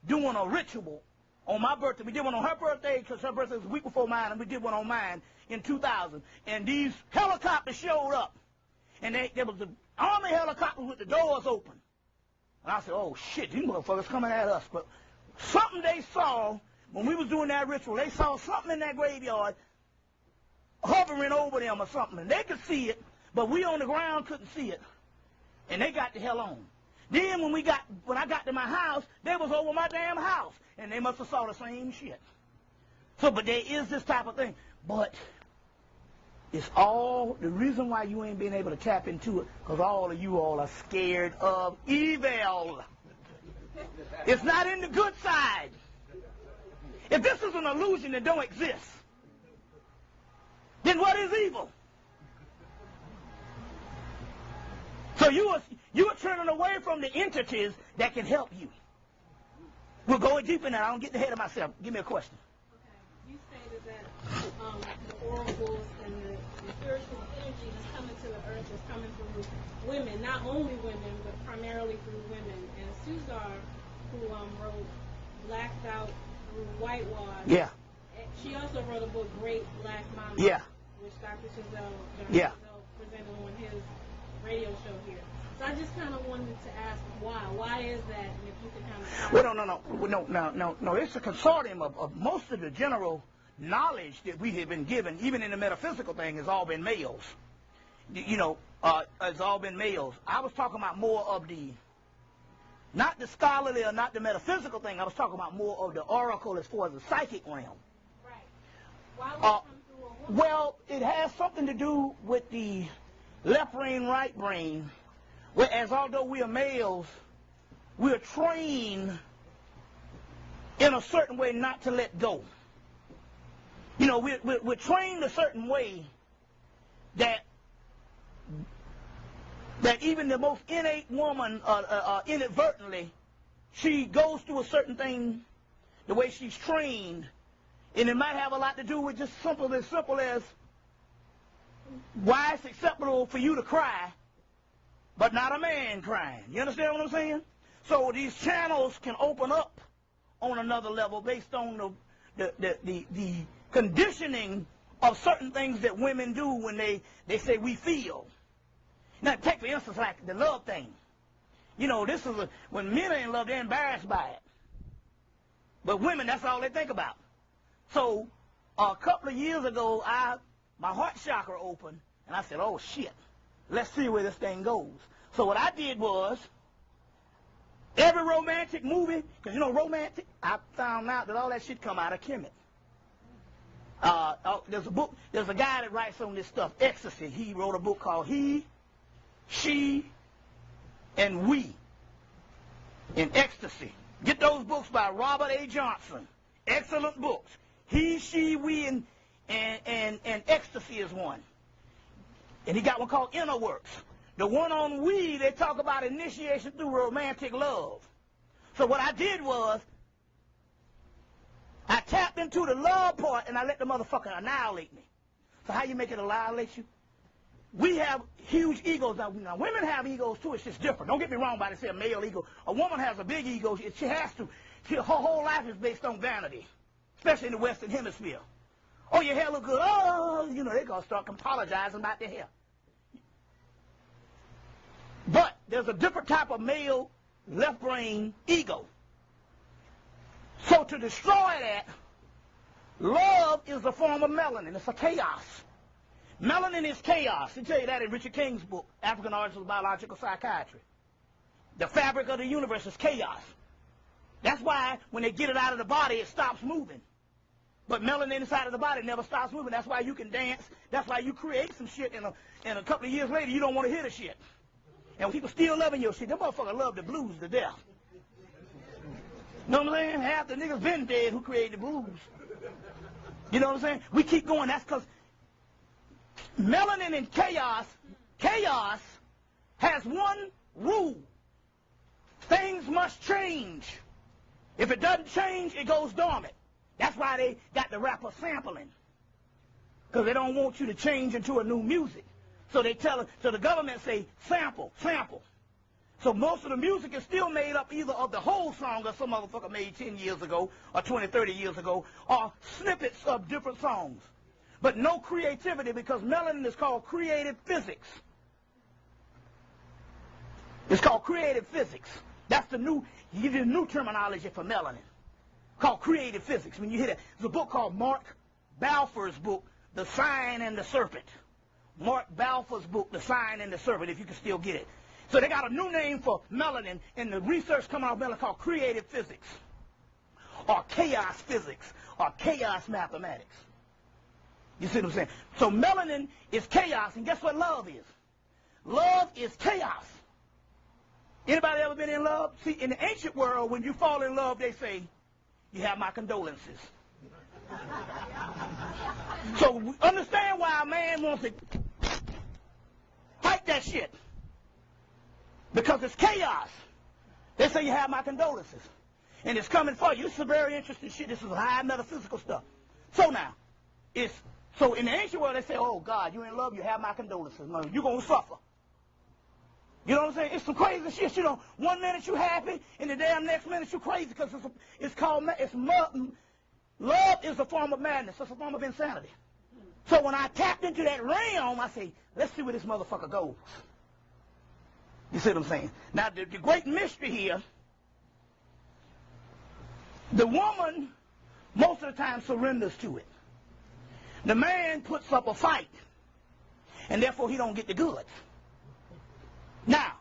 doing a ritual on my birthday. We did one on her birthday because her birthday was a week before mine, and we did one on mine in 2000. And these helicopters showed up. And there was the army helicopters with the doors open. And I said, oh, shit, these motherfuckers coming at us. But something they saw when we was doing that ritual, they saw something in that graveyard hovering over them or something. And they could see it, but we on the ground couldn't see it. And they got the hell on. Then when I got to my house, they was over my damn house. And they must have saw the same shit. So, but there is this type of thing. But it's all, the reason why you ain't been able to tap into it, because all of you all are scared of evil. It's not in the good side. If this is an illusion that don't exist, then what is evil? So you are turning away from the entities that can help you. We'll go deep in that. I don't get ahead of myself. Give me a question. Okay. You stated that the oracles and the spiritual energy that's coming to the earth is coming through women, not only women, but primarily through women. And Suzar, who wrote Blacked Out Through Whitewash, yeah, she also wrote a book, Great Black Mama, yeah, which Dr. Chazelle presented on his radio show here. So I just kind of wanted to ask why. Why is that? And if you could kind of... No. It's a consortium of most of the general knowledge that we have been given, even in the metaphysical thing, has all been males. You know, it's all been males. I was talking about more of the, not the scholarly or not the metaphysical thing. I was talking about more of the oracle as far as the psychic realm. Right. something to do with the left brain, right brain, whereas although we are males, we are trained in a certain way not to let go. You know, we're trained a certain way that even the most innate woman, inadvertently, she goes through a certain thing the way she's trained, and it might have a lot to do with just simple as why it's acceptable for you to cry, but not a man crying. You understand what I'm saying? So these channels can open up on another level based on the conditioning of certain things that women do when they say we feel. Now, take for instance like the love thing. You know, this is when men are in love, they're embarrassed by it. But women, that's all they think about. So a couple of years ago, my heart chakra opened, and I said, oh, shit, let's see where this thing goes. So what I did was, every romantic movie, because, you know, romantic, I found out that all that shit come out of Hemmitt. There's a guy that writes on this stuff, Ecstasy. He wrote a book called He, She, and We in Ecstasy. Get those books by Robert A. Johnson. Excellent books. He, She, We, and Ecstasy is one. And he got one called Inner Works. The one on We, they talk about initiation through romantic love. So what I did was, I tapped into the love part and I let the motherfucker annihilate me. So how you make it annihilate you? We have huge egos. Now women have egos too. It's just different. Don't get me wrong by they say a male ego. A woman has a big ego. She has to. Her whole life is based on vanity, especially in the Western Hemisphere. Oh, your hair look good. Oh, you know, they're going to start apologizing about their hair. But there's a different type of male left brain ego. So to destroy that, love is a form of melanin. It's a chaos. Melanin is chaos. They tell you that in Richard King's book, African Origins of Biological Psychiatry. The fabric of the universe is chaos. That's why when they get it out of the body, it stops moving. But melanin inside of the body never stops moving. That's why you can dance. That's why you create some shit, and a couple of years later, you don't want to hear the shit. And people still loving your shit. Them motherfuckers love the blues to death. You know what I'm saying? Half the niggas been dead who created the blues. You know what I'm saying? We keep going. That's because melanin and chaos has one rule. Things must change. If it doesn't change, it goes dormant. That's why they got the rapper sampling. Because they don't want you to change into a new music. So they so the government say, sample, sample. So most of the music is still made up either of the whole song that some motherfucker made 10 years ago or 20, 30 years ago, or snippets of different songs. But no creativity, because melanin is called creative physics. It's called creative physics. That's the new terminology for melanin, called creative physics. When you hear that, there's a book called Mark Balfour's book, The Sign and the Serpent. Mark Balfour's book, The Sign and the Serpent, if you can still get it. So they got a new name for melanin, and the research coming out of melanin called creative physics, or chaos physics, or chaos mathematics. You see what I'm saying? So melanin is chaos, and guess what love is? Love is chaos. Anybody ever been in love? See, in the ancient world, when you fall in love, they say, you have my condolences. So understand why a man wants to fight that shit. Because it's chaos. They say you have my condolences. And it's coming for you. This is very interesting shit. This is high metaphysical stuff. So now, so in the ancient world, they say, oh, God, you in love, you have my condolences. No, you're going to suffer. You know what I'm saying? It's some crazy shit. You know, one minute you happy, and the damn next minute you crazy, because love is a form of madness. It's a form of insanity. So when I tapped into that realm, I say, let's see where this motherfucker goes. You see what I'm saying? Now, the great mystery here, the woman, most of the time, surrenders to it. The man puts up a fight, and therefore he don't get the goods. Now,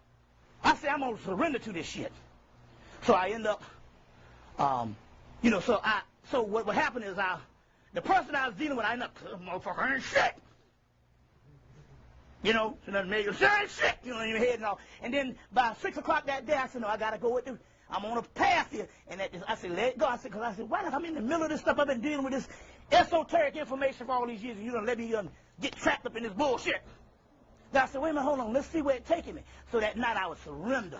I say I'm going to surrender to this shit. So I end up, so what happened is the person I was dealing with, I end up, motherfucker ain't shit. You know, so that made you say shit, you know, in your head and all. And then by 6 o'clock that day, I said, no, I got to go with this. I'm on a path here. And I said, let it go. I said, because I said, why not? I'm in the middle of this stuff. I've been dealing with this esoteric information for all these years, and you don't let me get trapped up in this bullshit. Then I said, wait a minute, hold on. Let's see where it's taking me. So that night I would surrender.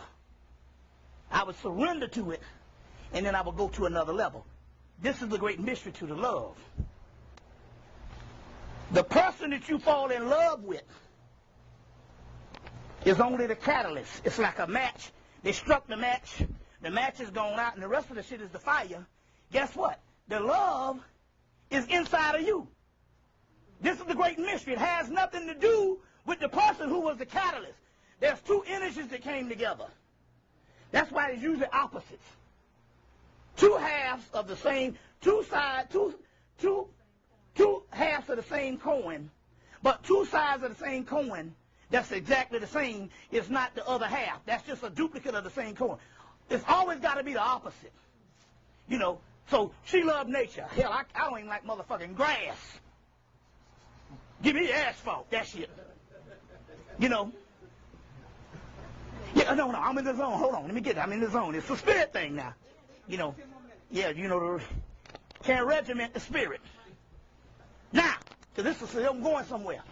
I would surrender to it, and then I would go to another level. This is the great mystery to the love. The person that you fall in love with is only the catalyst. It's like a match. They struck the match is gone out, and the rest of the shit is the fire. Guess what? The love is inside of you. This is the great mystery. It has nothing to do with the person who was the catalyst. There's two energies that came together. That's why it's usually opposites. Two halves of the same, two halves of the same coin, but two sides of the same coin that's exactly the same is not the other half. That's just a duplicate of the same coin. It's always got to be the opposite. You know, so she loved nature. Hell, I don't even like motherfucking grass. Give me asphalt, that shit. You know. Yeah, no, I'm in the zone. Hold on, let me get it. I'm in the zone. It's a spirit thing now. You know. Yeah, you know, can't regiment the spirit. Now, because this is, I'm going somewhere.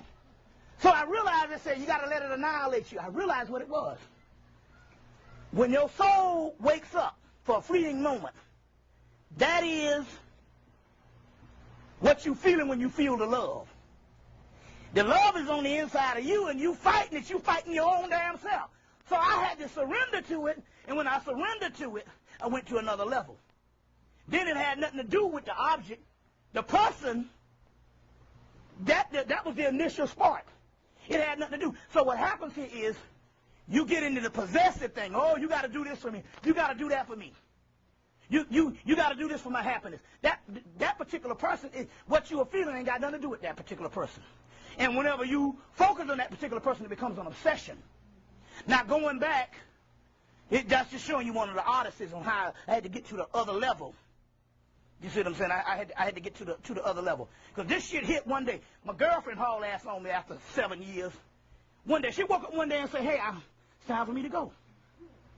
So I realized, I said, you got to let it annihilate you. I realized what it was. When your soul wakes up for a fleeting moment, that is what you're feeling when you feel the love. The love is on the inside of you, and you fighting it. You fighting your own damn self. So I had to surrender to it, and when I surrendered to it, I went to another level. Then it had nothing to do with the object, the person. That was the initial spark. It had nothing to do. So what happens here is you get into the possessive thing. Oh, you got to do this for me. You got to do that for me. You got to do this for my happiness. That particular person, what you are feeling ain't got nothing to do with that particular person. And whenever you focus on that particular person, it becomes an obsession. Now, going back, that's just showing you one of the odysseys on how I had to get to the other level. You see what I'm saying? I had to get to the other level. Because this shit hit one day. My girlfriend hauled ass on me after 7 years. One day, she woke up one day and said, hey, it's time for me to go.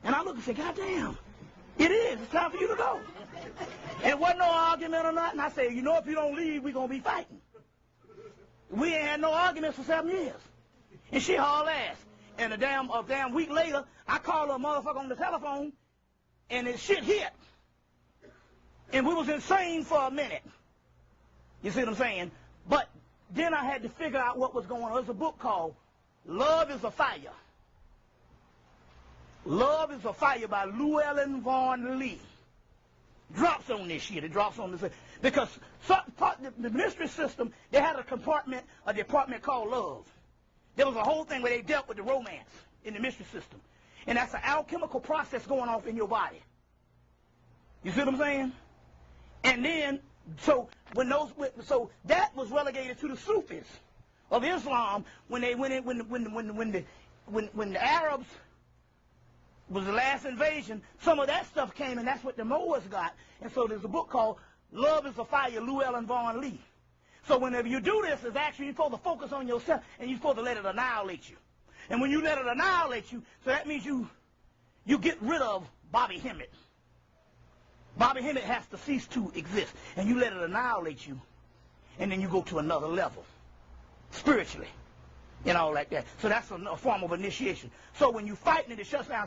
And I looked and said, God damn, it is. It's time for you to go. And it wasn't no argument or nothing. I said, you know, if you don't leave, we're going to be fighting. We ain't had no arguments for 7 years. And she hauled ass. And a damn week later, I called her motherfucker on the telephone, and this shit hit. And we was insane for a minute. You see what I'm saying? But then I had to figure out what was going on. There's a book called Love is a Fire. Love is a Fire by Llewellyn Vaughan Lee. Drops on this shit. It drops on this. Because the mystery system, they had a department called love. There was a whole thing where they dealt with the romance in the mystery system. And that's an alchemical process going off in your body. You see what I'm saying? And then, so that was relegated to the Sufis of Islam when the Arabs was the last invasion. Some of that stuff came, and that's what the Moors got. And so there's a book called Love is a Fire, Llewellyn Vaughan Lee. So whenever you do this, it's actually you're supposed to focus on yourself, and you're supposed to let it annihilate you. And when you let it annihilate you, so that means you get rid of Bobby Hemmitt. Bobby Hemmitt has to cease to exist, and you let it annihilate you, and then you go to another level, spiritually, and all like that. So that's a form of initiation. So when you fight and it shuts down